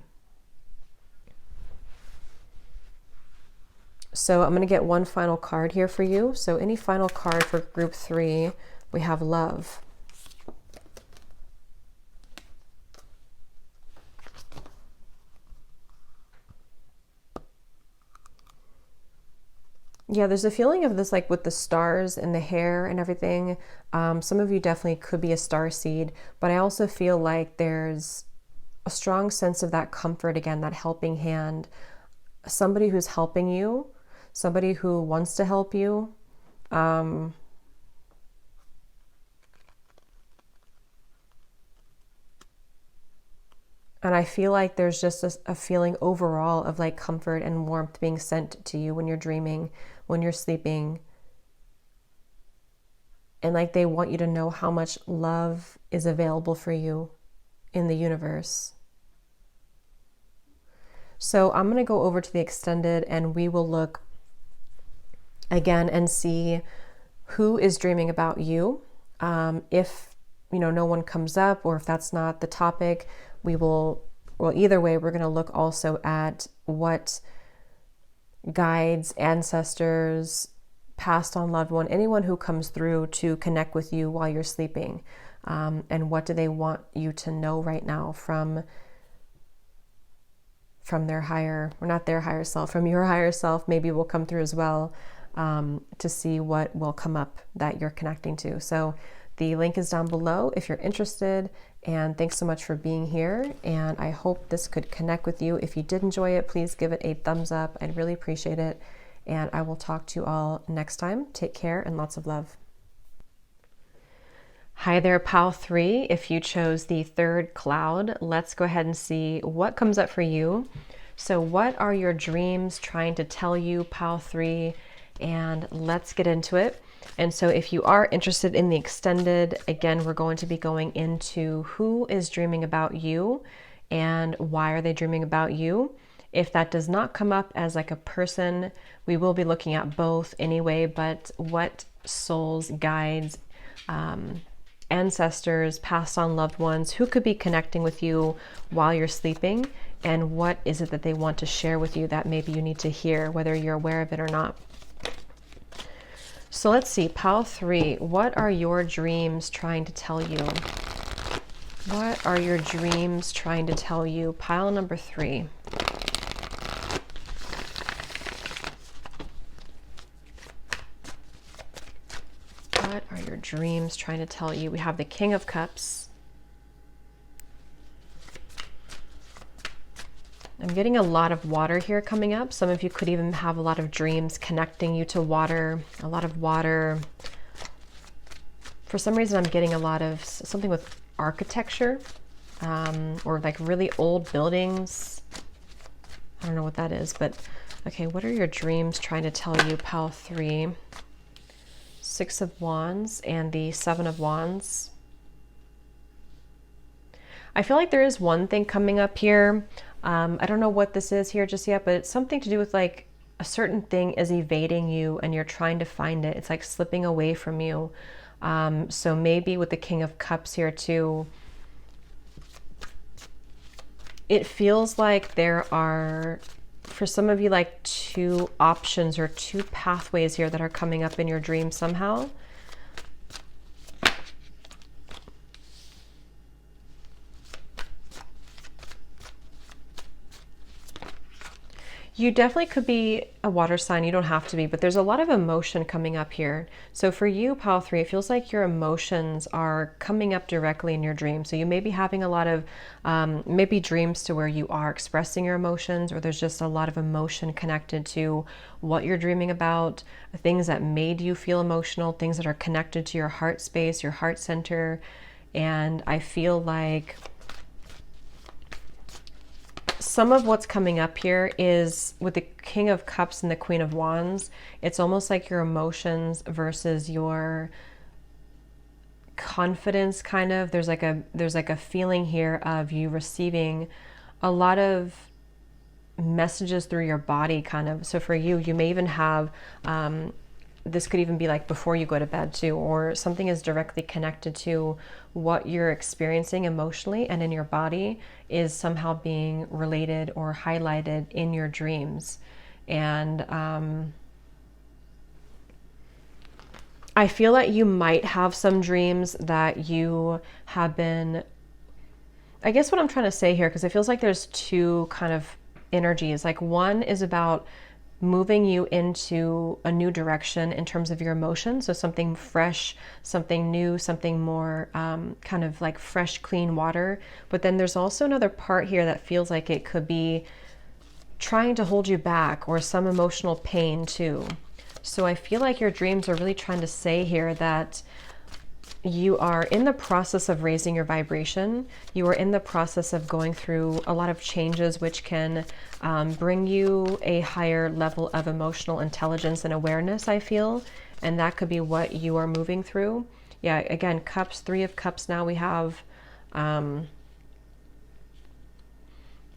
[SPEAKER 1] So I'm going to get one final card here for you. So any final card for group 3, we have love. Yeah, there's a feeling of this, like with the stars and the hair and everything. Some of you definitely could be a star seed, but I also feel like there's a strong sense of that comfort again, that helping hand, somebody who's helping you, somebody who wants to help you. And I feel like there's just a feeling overall of like comfort and warmth being sent to you when you're dreaming, when you're sleeping. And like, they want you to know how much love is available for you in the universe. So I'm going to go over to the extended, and we will look again and see who is dreaming about you. If, you know, no one comes up, or if that's not the topic, we will, well, either way, we're going to look also at what guides, ancestors, passed on loved one, anyone who comes through to connect with you while you're sleeping, and what do they want you to know right now from their higher, or not their higher self, from your higher self, maybe will come through as well, to see what will come up that you're connecting to. So the link is down below if you're interested, and thanks so much for being here, and I hope this could connect with you. If you did enjoy it, please give it a thumbs up. I'd really appreciate it, and I will talk to you all next time. Take care and lots of love. Hi there, pile 3. If you chose the third cloud, let's go ahead and see what comes up for you. So what are your dreams trying to tell you, pile 3? And let's get into it. And so if you are interested in the extended, again, we're going to be going into who is dreaming about you and why are they dreaming about you. If that does not come up as like a person, we will be looking at both anyway, but what souls, guides, ancestors, passed on loved ones, who could be connecting with you while you're sleeping, and what is it that they want to share with you that maybe you need to hear, whether you're aware of it or not. So let's see, pile 3, what are your dreams trying to tell you? What are your dreams trying to tell you? Pile number 3. What are your dreams trying to tell you? We have the King of Cups. I'm getting a lot of water here coming up. Some of you could even have a lot of dreams connecting you to water, a lot of water. For some reason, I'm getting a lot of something with architecture, or like really old buildings. I don't know what that is, but okay, what are your dreams trying to tell you? Pile 3, 6 of Wands, and the 7 of Wands. I feel like there is one thing coming up here. I don't know what this is here just yet, but it's something to do with like a certain thing is evading you and you're trying to find it. It's like slipping away from you. So maybe with the King of Cups here too, it feels like there are, for some of you, like 2 options or 2 pathways here that are coming up in your dream somehow. You definitely could be a water sign. You don't have to be, but there's a lot of emotion coming up here. So for you, pile 3, it feels like your emotions are coming up directly in your dream. So you may be having a lot of maybe dreams to where you are expressing your emotions, or there's just a lot of emotion connected to what you're dreaming about, things that made you feel emotional, things that are connected to your heart space, your heart center. And I feel like some of what's coming up here is with the King of Cups and the Queen of Wands. It's almost like your emotions versus your confidence, kind of. There's like a feeling here of you receiving a lot of messages through your body, kind of. So for you, you may even have this could even be like before you go to bed too, or something is directly connected to what you're experiencing emotionally and in your body is somehow being related or highlighted in your dreams. And I feel that you might have some dreams that you have been, I guess what I'm trying to say here, because it feels like there's 2 kind of energies. Like one is about moving you into a new direction in terms of your emotions. So something fresh, something new, something more kind of like fresh, clean water. But then there's also another part here that feels like it could be trying to hold you back, or some emotional pain too. So I feel like your dreams are really trying to say here that you are in the process of raising your vibration. You are in the process of going through a lot of changes, which can bring you a higher level of emotional intelligence and awareness, I feel. And that could be what you are moving through. Yeah, again, Cups, 3 of Cups now we have.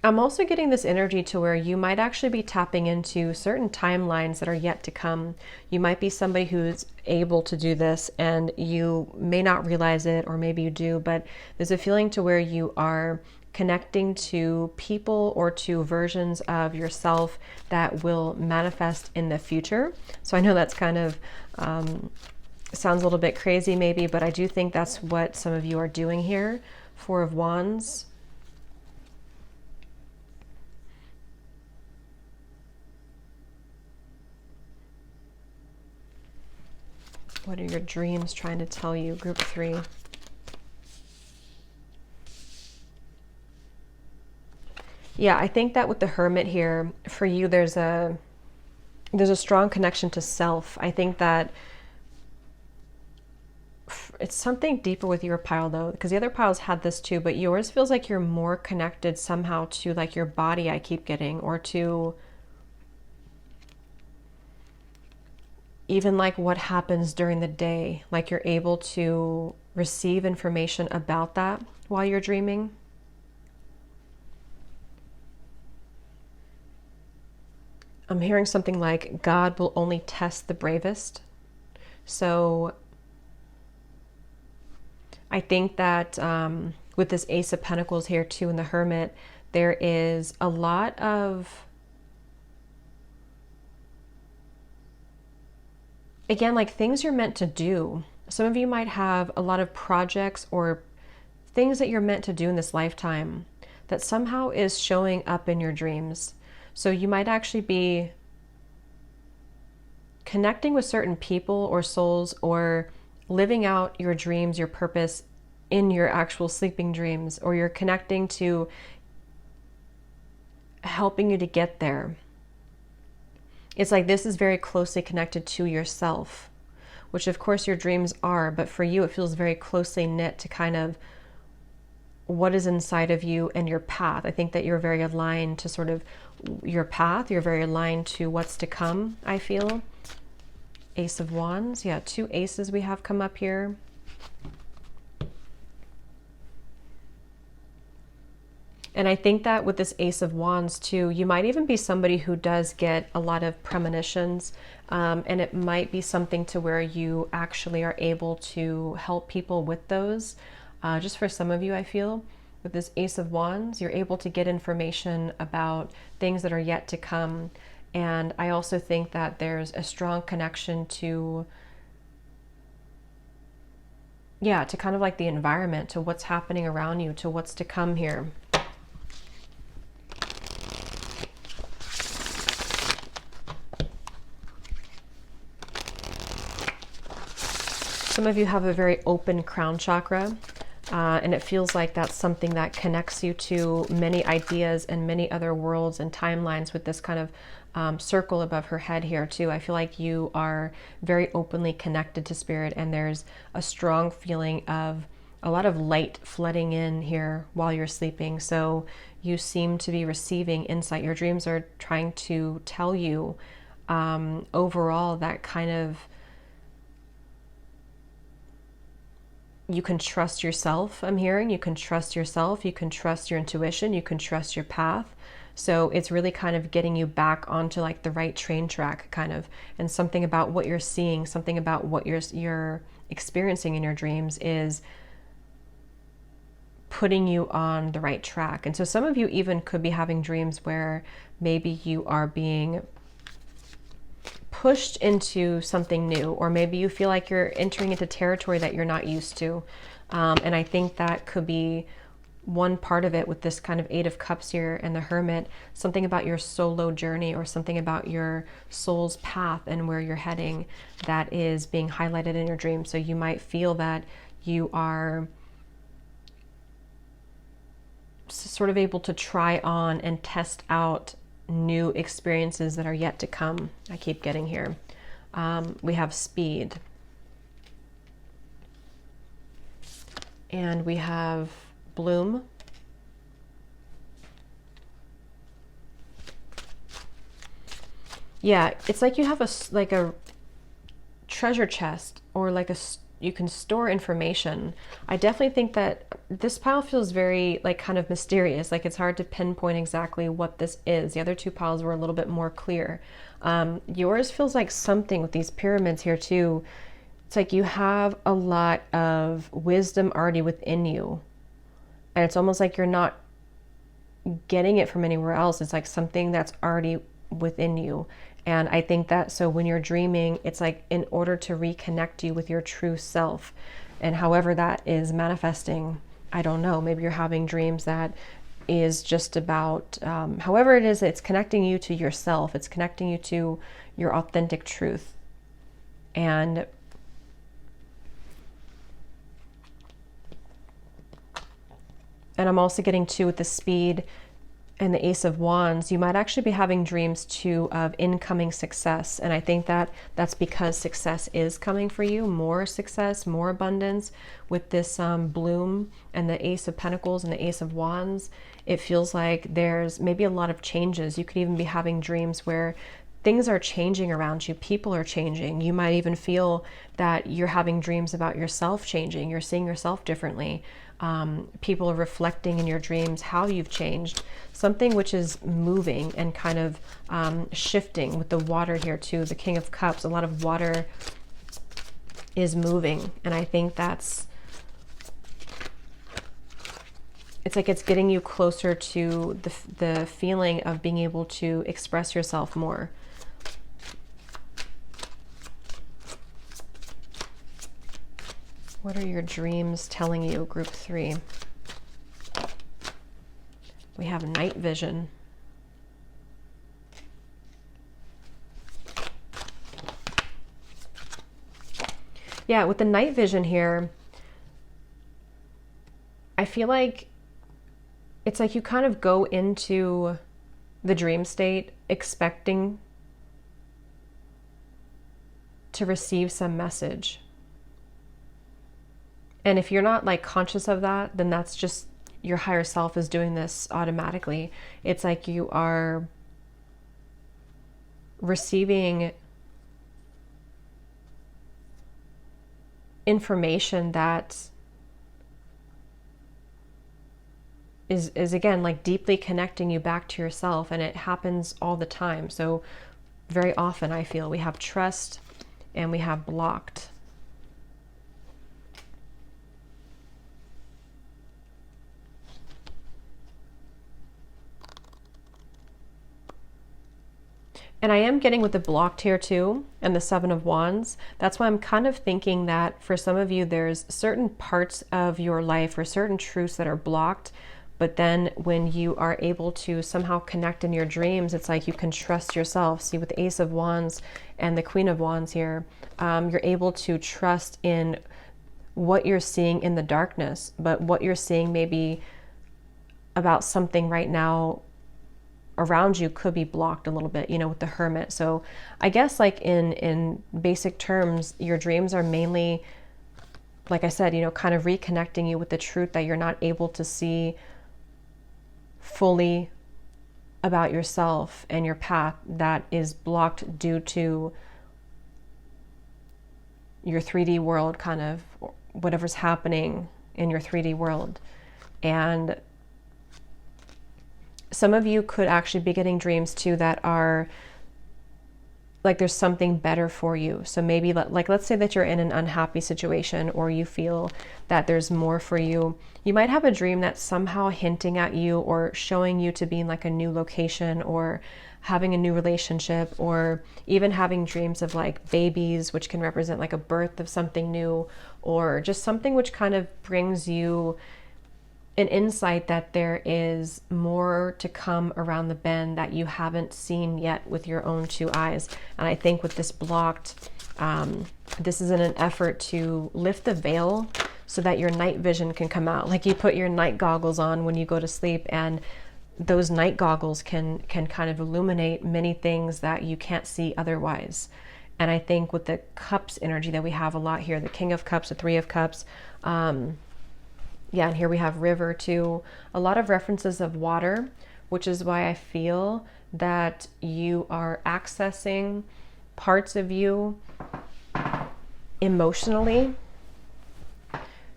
[SPEAKER 1] I'm also getting this energy to where you might actually be tapping into certain timelines that are yet to come. You might be somebody who's able to do this and you may not realize it, or maybe you do, but there's a feeling to where you are connecting to people or to versions of yourself that will manifest in the future. So I know that's kind of sounds a little bit crazy maybe, but I do think that's what some of you are doing here. 4 of Wands. What are your dreams trying to tell you, group 3? Yeah, I think that with the Hermit here, for you, there's a strong connection to self. I think that it's something deeper with your pile though, because the other piles had this too, but yours feels like you're more connected somehow to like your body, I keep getting, or to even like what happens during the day, like you're able to receive information about that while you're dreaming. I'm hearing something like God will only test the bravest. So I think that with this Ace of Pentacles here too in the Hermit, there is a lot of, again, like things you're meant to do. Some of you might have a lot of projects or things that you're meant to do in this lifetime that somehow is showing up in your dreams. So you might actually be connecting with certain people or souls, or living out your dreams, your purpose in your actual sleeping dreams, or you're connecting to helping you to get there. It's like this is very closely connected to yourself, which of course your dreams are, but for you it feels very closely knit to kind of what is inside of you and your path. I think that you're very aligned to sort of your path. You're very aligned to what's to come, I feel. Ace of Wands. Yeah, 2 aces we have come up here. And I think that with this Ace of Wands too, you might even be somebody who does get a lot of premonitions, and it might be something to where you actually are able to help people with those. Just for some of you, I feel with this Ace of Wands, you're able to get information about things that are yet to come. And I also think that there's a strong connection to, yeah, to kind of like the environment, to what's happening around you, to what's to come here. Some of you have a very open crown chakra. And it feels like that's something that connects you to many ideas and many other worlds and timelines with this kind of circle above her head here too. I feel like you are very openly connected to spirit, and there's a strong feeling of a lot of light flooding in here while you're sleeping. So you seem to be receiving insight. Your dreams are trying to tell you overall that kind of, you can trust yourself. I'm hearing you can trust yourself, you can trust your intuition, you can trust your path. So it's really kind of getting you back onto like the right train track kind of, and something about what you're seeing, something about what you're experiencing in your dreams is putting you on the right track. And so some of you even could be having dreams where maybe you are being pushed into something new, or maybe you feel like you're entering into territory that you're not used to. And I think that could be one part of it with this kind of 8 of Cups here and the Hermit, something about your solo journey or something about your soul's path and where you're heading that is being highlighted in your dream. So you might feel that you are sort of able to try on and test out new experiences that are yet to come. I keep getting here. We have Speed. And we have Bloom. Yeah, it's like you have a treasure chest, or like you can store information. I definitely think that this pile feels very like kind of mysterious. Like it's hard to pinpoint exactly what this is. The other 2 piles were a little bit more clear. Yours feels like something with these pyramids here too. It's like you have a lot of wisdom already within you. And it's almost like you're not getting it from anywhere else. It's like something that's already within you. And I think that, so when you're dreaming, it's like in order to reconnect you with your true self, and however that is manifesting, I don't know, maybe you're having dreams that is just about, however it is, it's connecting you to yourself. It's connecting you to your authentic truth. And I'm also getting too with the Speed and the Ace of Wands, you might actually be having dreams too of incoming success. And I think that that's because success is coming for you, more success, more abundance. With this Bloom and the Ace of Pentacles and the Ace of Wands, it feels like there's maybe a lot of changes. You could even be having dreams where things are changing around you. People are changing. You might even feel that you're having dreams about yourself changing. You're seeing yourself differently. People are reflecting in your dreams how you've changed. Something which is moving and kind of shifting with the water here too. The King of Cups, a lot of water is moving. And I think it's like it's getting you closer to the feeling of being able to express yourself more. What are your dreams telling you, group 3? We have night vision. Yeah, with the night vision here, I feel like it's like you kind of go into the dream state expecting to receive some message. And if you're not like conscious of that, then that's just your higher self is doing this automatically. It's like you are receiving information that is again like deeply connecting you back to yourself, and it happens all the time. So very often I feel we have trust and we have blocked. And I am getting with the blocked here too, and the 7 of Wands. That's why I'm kind of thinking that for some of you, there's certain parts of your life or certain truths that are blocked. But then when you are able to somehow connect in your dreams, it's like you can trust yourself. See, with the Ace of Wands and the Queen of Wands here, you're able to trust in what you're seeing in the darkness, but what you're seeing maybe about something right now around you could be blocked a little bit, you know, with the Hermit. So I guess like in basic terms, your dreams are mainly, like I said, you know, kind of reconnecting you with the truth that you're not able to see fully about yourself and your path, that is blocked due to your 3D world, kind of whatever's happening in your 3D world. And some of you could actually be getting dreams too that are like there's something better for you. So maybe like let's say that you're in an unhappy situation, or you feel that there's more for you. You might have a dream that's somehow hinting at you or showing you to be in like a new location, or having a new relationship, or even having dreams of like babies, which can represent like a birth of something new, or just something which kind of brings you an insight that there is more to come around the bend that you haven't seen yet with your own 2 eyes. And I think with this blocked, this is in an effort to lift the veil so that your night vision can come out. Like you put your night goggles on when you go to sleep, and those night goggles can kind of illuminate many things that you can't see otherwise. And I think with the Cups energy that we have a lot here, the King of Cups, the 3 of Cups, yeah, and here we have river too. A lot of references of water, which is why I feel that you are accessing parts of you emotionally.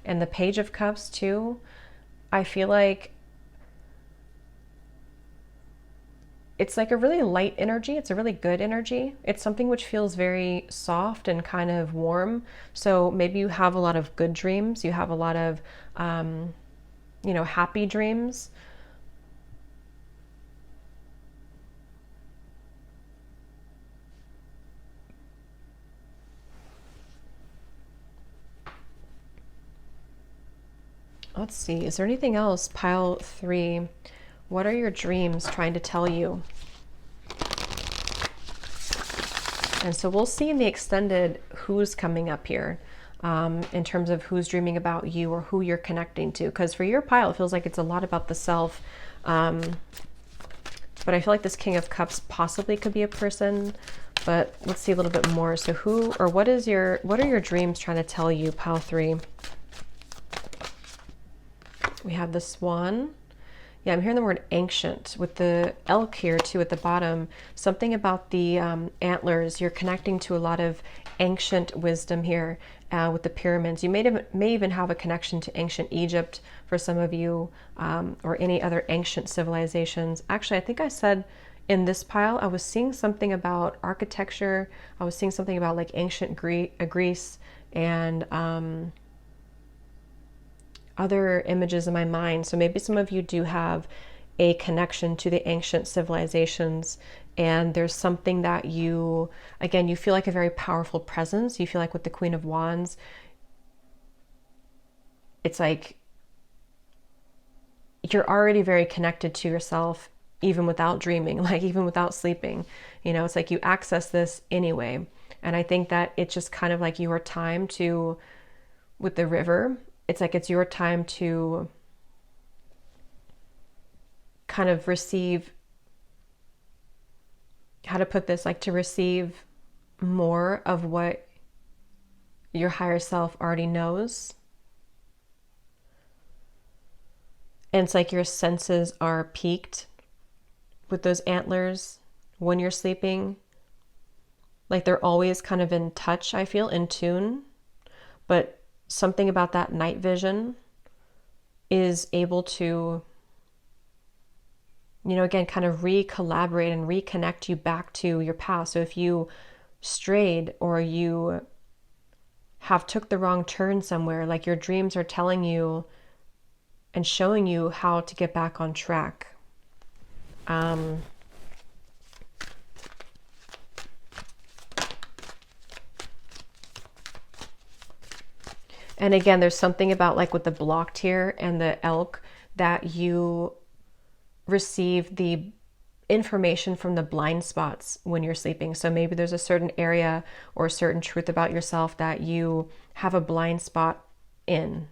[SPEAKER 1] And the Page of Cups too. I feel like it's like a really light energy. It's a really good energy. It's something which feels very soft and kind of warm. So maybe you have a lot of good dreams. You have a lot of, you know, happy dreams. Let's see. Is there anything else? Pile 3. What are your dreams trying to tell you? And so we'll see in the extended who's coming up here in terms of who's dreaming about you or who you're connecting to. Because for your pile, it feels like it's a lot about the self. But I feel like this King of Cups possibly could be a person. But let's see a little bit more. So who or what are your dreams trying to tell you, pile 3? We have the Swan. Yeah, I'm hearing the word ancient with the elk here too at the bottom. Something about the antlers. You're connecting to a lot of ancient wisdom here with the pyramids. You may even have a connection to ancient Egypt for some of you, or any other ancient civilizations. Actually, I think I said in this pile, I was seeing something about architecture. I was seeing something about like ancient Greece and other images in my mind. So maybe some of you do have a connection to the ancient civilizations, and there's something that you, again, you feel like a very powerful presence. You feel like with the Queen of Wands, it's like you're already very connected to yourself, even without dreaming, like even without sleeping. You know, it's like you access this anyway. And I think that it's just kind of like your time to, with the river, it's like it's your time to kind of receive, how to put this, like to receive more of what your higher self already knows. And it's like your senses are peaked with those antlers when you're sleeping. Like they're always kind of in touch, I feel, in tune. But something about that night vision is able to, you know, again, kind of re-collaborate and reconnect you back to your past. So if you strayed or you have took the wrong turn somewhere, like your dreams are telling you and showing you how to get back on track. And again, there's something about like with the blocked here and the elk that you receive the information from the blind spots when you're sleeping. So maybe there's a certain area or a certain truth about yourself that you have a blind spot in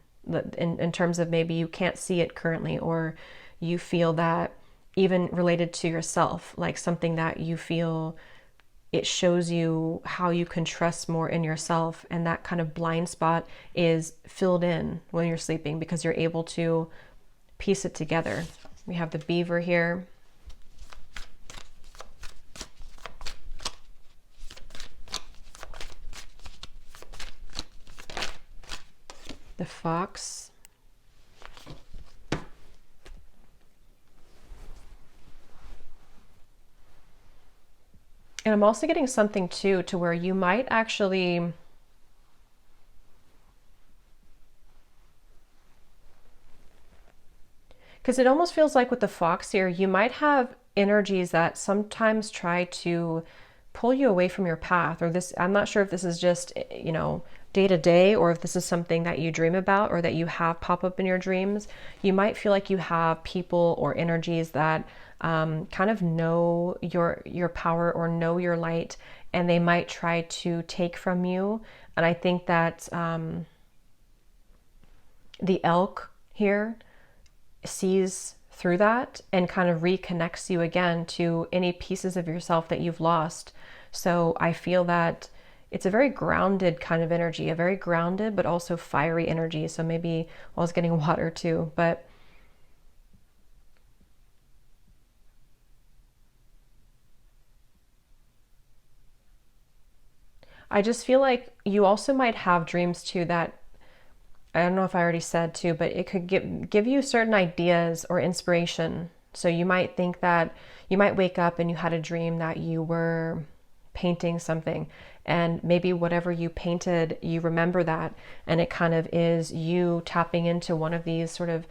[SPEAKER 1] terms of maybe you can't see it currently, or you feel that even related to yourself, like something that you feel it shows you how you can trust more in yourself. And that kind of blind spot is filled in when you're sleeping because you're able to piece it together. We have the beaver here. The fox. And I'm also getting something too, to where you might actually, because it almost feels like with the fox here, you might have energies that sometimes try to pull you away from your path, or this, I'm not sure if this is just, you know, day to day, or if this is something that you dream about or that you have pop up in your dreams. You might feel like you have people or energies that kind of know your power or know your light, and they might try to take from you. And I think that the elk here sees through that and kind of reconnects you again to any pieces of yourself that you've lost. So I feel that it's a very grounded kind of energy, a very grounded but also fiery energy. So maybe I was getting water too, but I just feel like you also might have dreams too that, I don't know if I already said too, but it could give you certain ideas or inspiration. So you might think that you might wake up and you had a dream that you were painting something, and maybe whatever you painted, you remember that, and it kind of is you tapping into one of these sort of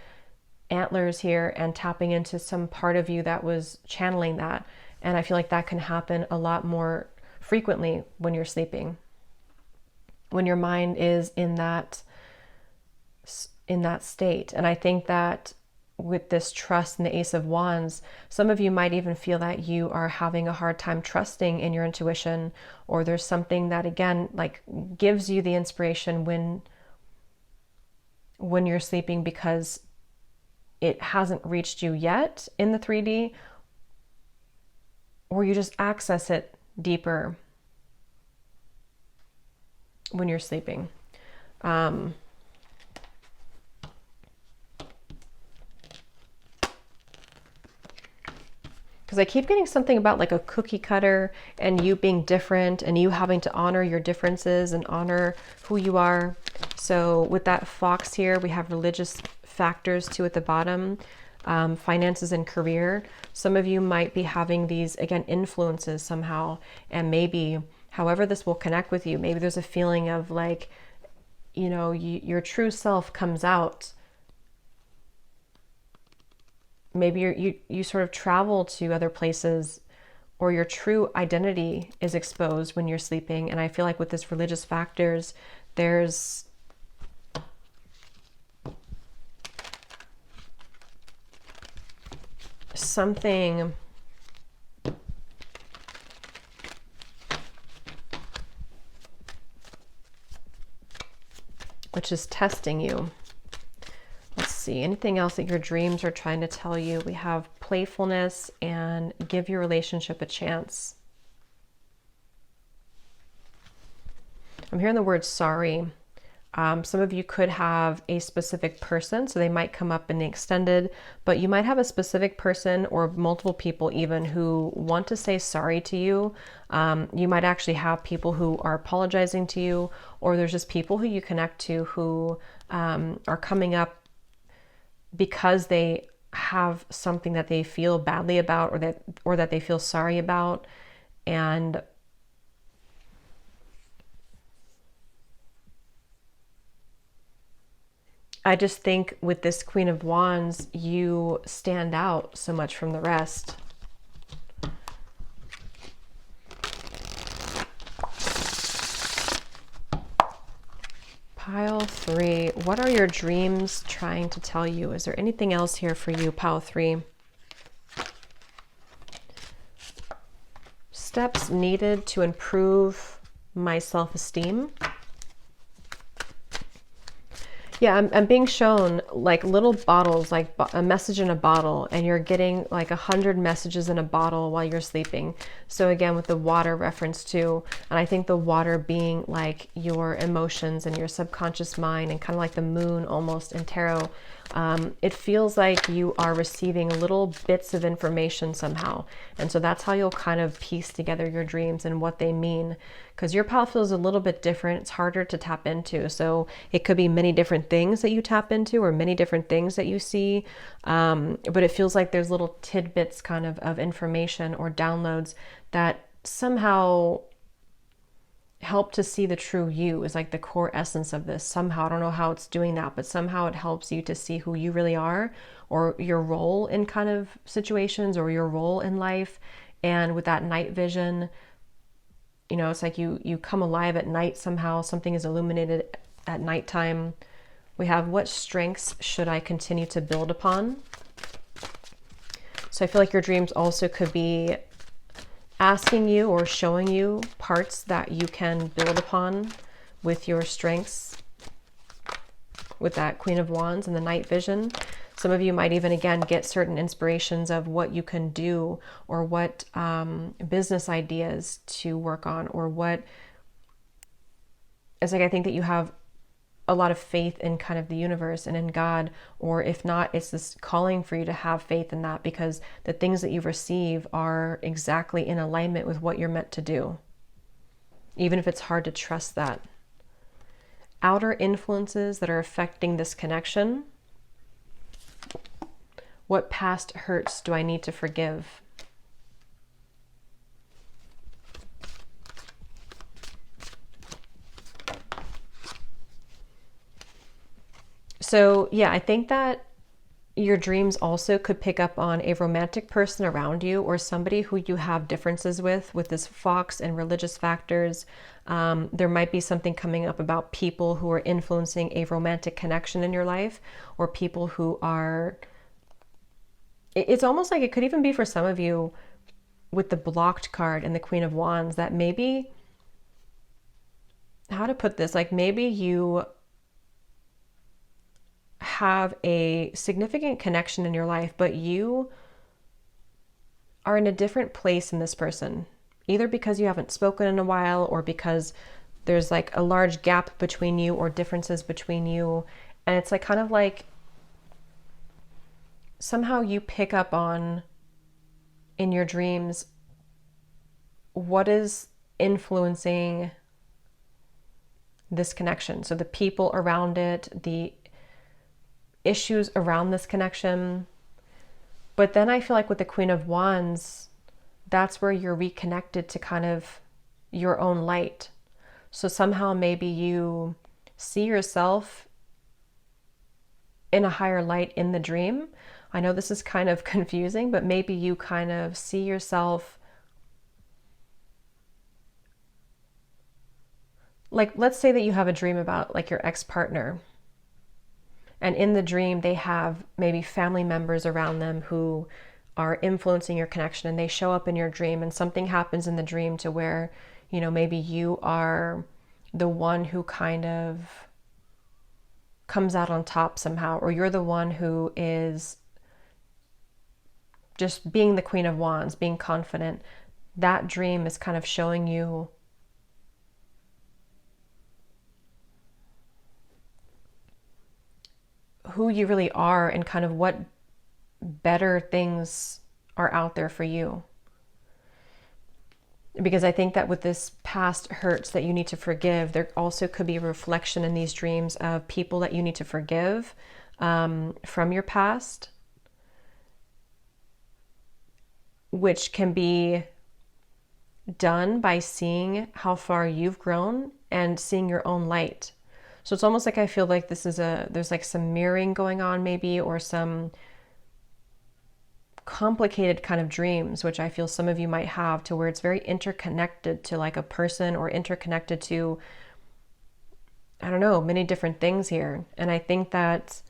[SPEAKER 1] antlers here and tapping into some part of you that was channeling that. And I feel like that can happen a lot more frequently when you're sleeping, when your mind is in that state. And I think that with this trust and the Ace of Wands, some of you might even feel that you are having a hard time trusting in your intuition, or there's something that again like gives you the inspiration when you're sleeping because it hasn't reached you yet in the 3D, or you just access it deeper when you're sleeping. Because I keep getting something about like a cookie cutter and you being different and you having to honor your differences and honor who you are. So with that fox here, we have religious factors too at the bottom, finances and career. Some of you might be having these, again, influences somehow. And maybe, however this will connect with you, maybe there's a feeling of like, you know, your true self comes out. Maybe you sort of travel to other places, or your true identity is exposed when you're sleeping. And I feel like with this religious factors, there's something which is testing you. Let's see, anything else that your dreams are trying to tell you? We have playfulness and give your relationship a chance. I'm hearing the word sorry. Some of you could have a specific person, so they might come up in the extended, but you might have a specific person or multiple people even who want to say sorry to you. You might actually have people who are apologizing to you, or there's just people who you connect to who are coming up because they have something that they feel badly about, or that they feel sorry about. And I just think with this Queen of Wands, you stand out so much from the rest. Pile 3, what are your dreams trying to tell you? Is there anything else here for you, Pile 3? Steps needed to improve my self-esteem. Yeah, I'm being shown like little bottles, like a message in a bottle, and you're getting like 100 messages in a bottle while you're sleeping. So again, with the water reference too, and I think the water being like your emotions and your subconscious mind, and kind of like the moon almost in tarot. It feels like you are receiving little bits of information somehow. And so that's how you'll kind of piece together your dreams and what they mean. Because your path feels a little bit different. It's harder to tap into. So it could be many different things that you tap into, or many different things that you see. But it feels like there's little tidbits kind of information or downloads that somehow help to see the true you, is like the core essence of this. Somehow, I don't know how it's doing that, but somehow it helps you to see who you really are, or your role in kind of situations, or your role in life. And with that night vision, you know, it's like you come alive at night somehow. Something is illuminated at nighttime. We have, what strengths should I continue to build upon? So I feel like your dreams also could be asking you or showing you parts that you can build upon with your strengths, with that Queen of Wands and the night vision. Some of you might even, again, get certain inspirations of what you can do, or what business ideas to work on, or what, it's like, I think that you have a lot of faith in kind of the universe and in God, or if not, it's this calling for you to have faith in that, because the things that you receive are exactly in alignment with what you're meant to do, even if it's hard to trust that. Outer influences that are affecting this connection. What past hurts do I need to forgive? So yeah, I think that your dreams also could pick up on a romantic person around you, or somebody who you have differences with this fox and religious factors. There might be something coming up about people who are influencing a romantic connection in your life, or people who are, it's almost like it could even be for some of you with the blocked card and the Queen of Wands, that maybe, how to put this, like maybe you have a significant connection in your life, but you are in a different place in this person, either because you haven't spoken in a while, or because there's like a large gap between you, or differences between you. And it's like kind of like somehow you pick up on in your dreams, what is influencing this connection? So the people around it, the issues around this connection. But then I feel like with the Queen of Wands, that's where you're reconnected to kind of your own light. So somehow maybe you see yourself in a higher light in the dream. I know this is kind of confusing, but maybe you kind of see yourself, like, let's say that you have a dream about like your ex-partner, and in the dream they have maybe family members around them who are influencing your connection, and they show up in your dream, and something happens in the dream to where, you know, maybe you are the one who kind of comes out on top somehow, or you're the one who is just being the Queen of Wands, being confident. That dream is kind of showing you who you really are and kind of what better things are out there for you. Because I think that with this past hurts that you need to forgive, there also could be a reflection in these dreams of people that you need to forgive from your past, which can be done by seeing how far you've grown and seeing your own light. So it's almost like I feel like this is there's like some mirroring going on maybe, or some complicated kind of dreams, which I feel some of you might have, to where it's very interconnected to like a person, or interconnected to, I don't know, many different things here. And I think that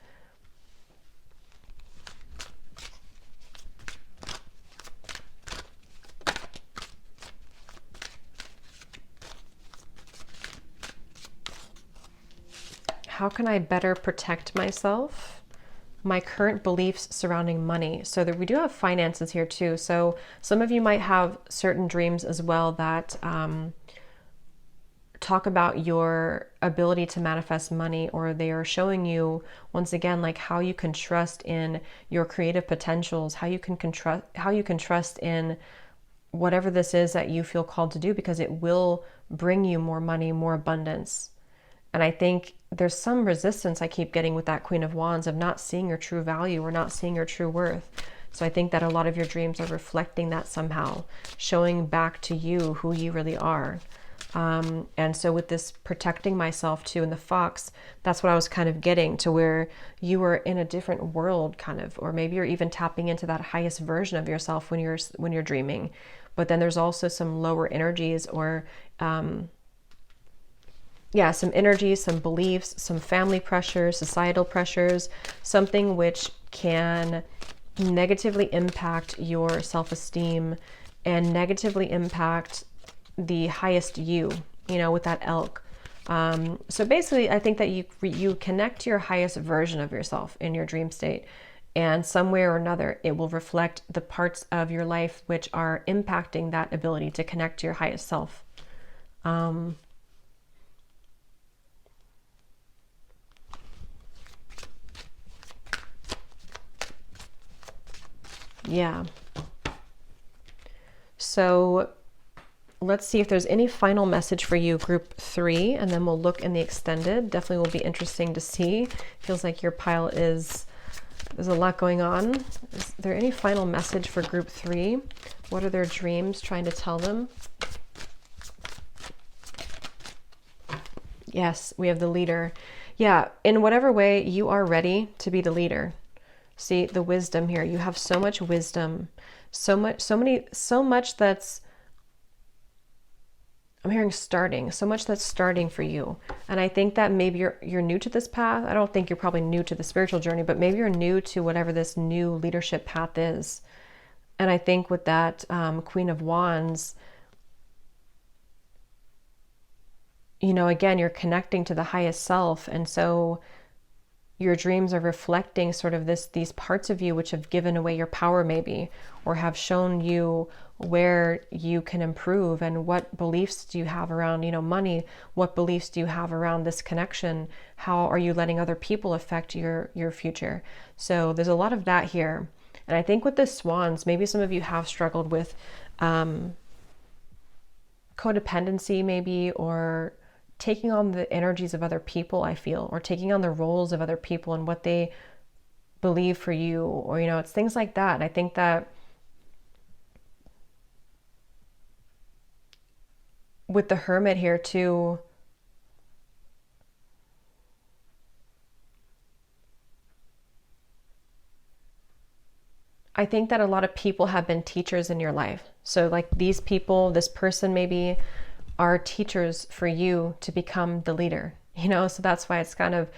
[SPEAKER 1] how can I better protect myself? My current beliefs surrounding money. So that we do have finances here too. So some of you might have certain dreams as well that talk about your ability to manifest money, or they are showing you once again like how you can trust in your creative potentials, how you can trust in whatever this is that you feel called to do, because it will bring you more money, more abundance. And I think there's some resistance I keep getting with that Queen of Wands of not seeing your true value or not seeing your true worth. So I think that a lot of your dreams are reflecting that somehow, showing back to you who you really are. And so with this protecting myself too in the fox, that's what I was kind of getting to, where you were in a different world kind of, or maybe you're even tapping into that highest version of yourself when you're dreaming. But then there's also some lower energies, or some energies, some beliefs, some family pressures, societal pressures, something which can negatively impact your self-esteem and negatively impact the highest you, with that elk. So basically, I think that you connect to your highest version of yourself in your dream state, and somewhere or another, it will reflect the parts of your life which are impacting that ability to connect to your highest self. Yeah. So let's see if there's any final message for you, group 3, and then we'll look in the extended. Definitely will be interesting to see. Feels like your pile there's a lot going on. Is there any final message for group 3? What are their dreams trying to tell them? Yes, we have the leader. Yeah, in whatever way you are ready to be the leader. See the wisdom here. You have so much wisdom, so much that's, I'm hearing starting, so much that's starting for you. And I think that maybe you're new to this path. I don't think you're probably new to the spiritual journey, but maybe you're new to whatever this new leadership path is. And I think with that Queen of Wands, again, you're connecting to the highest self. And so your dreams are reflecting sort of these parts of you which have given away your power maybe, or have shown you where you can improve, and what beliefs do you have around, money? What beliefs do you have around this connection? How are you letting other people affect your future? So there's a lot of that here. And I think with the swans, maybe some of you have struggled with codependency maybe, or taking on the energies of other people, I feel, or taking on the roles of other people and what they believe for you, or, you know, it's things like that. And I think that with the Hermit here too, I think that a lot of people have been teachers in your life. So like these people, this person maybe, are teachers for you to become the leader, you know? So that's why it's kind of,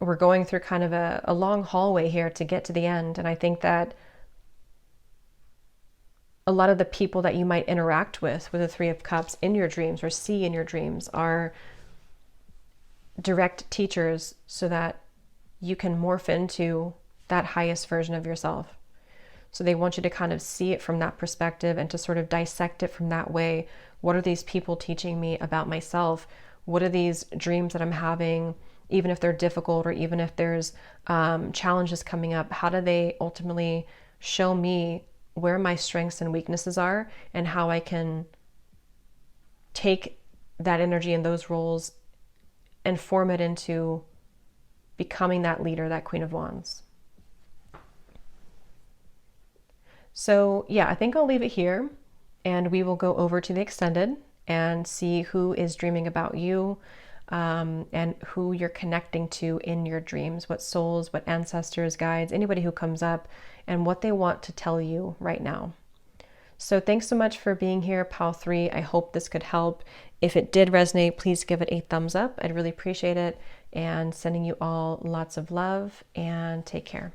[SPEAKER 1] we're going through kind of a long hallway here to get to the end. And I think that a lot of the people that you might interact with the Three of Cups in your dreams or see in your dreams are direct teachers so that you can morph into that highest version of yourself. So they want you to kind of see it from that perspective and to sort of dissect it from that way. What are these people teaching me about myself? What are these dreams that I'm having, even if they're difficult or even if there's challenges coming up? How do they ultimately show me where my strengths and weaknesses are and how I can take that energy and those roles and form it into becoming that leader, that Queen of Wands? So yeah, I think I'll leave it here and we will go over to the extended and see who is dreaming about you, and who you're connecting to in your dreams, what souls, what ancestors, guides, anybody who comes up, and what they want to tell you right now. So thanks so much for being here, Pal 3. I hope this could help. If it did resonate, please give it a thumbs up. I'd really appreciate it. And sending you all lots of love, and take care.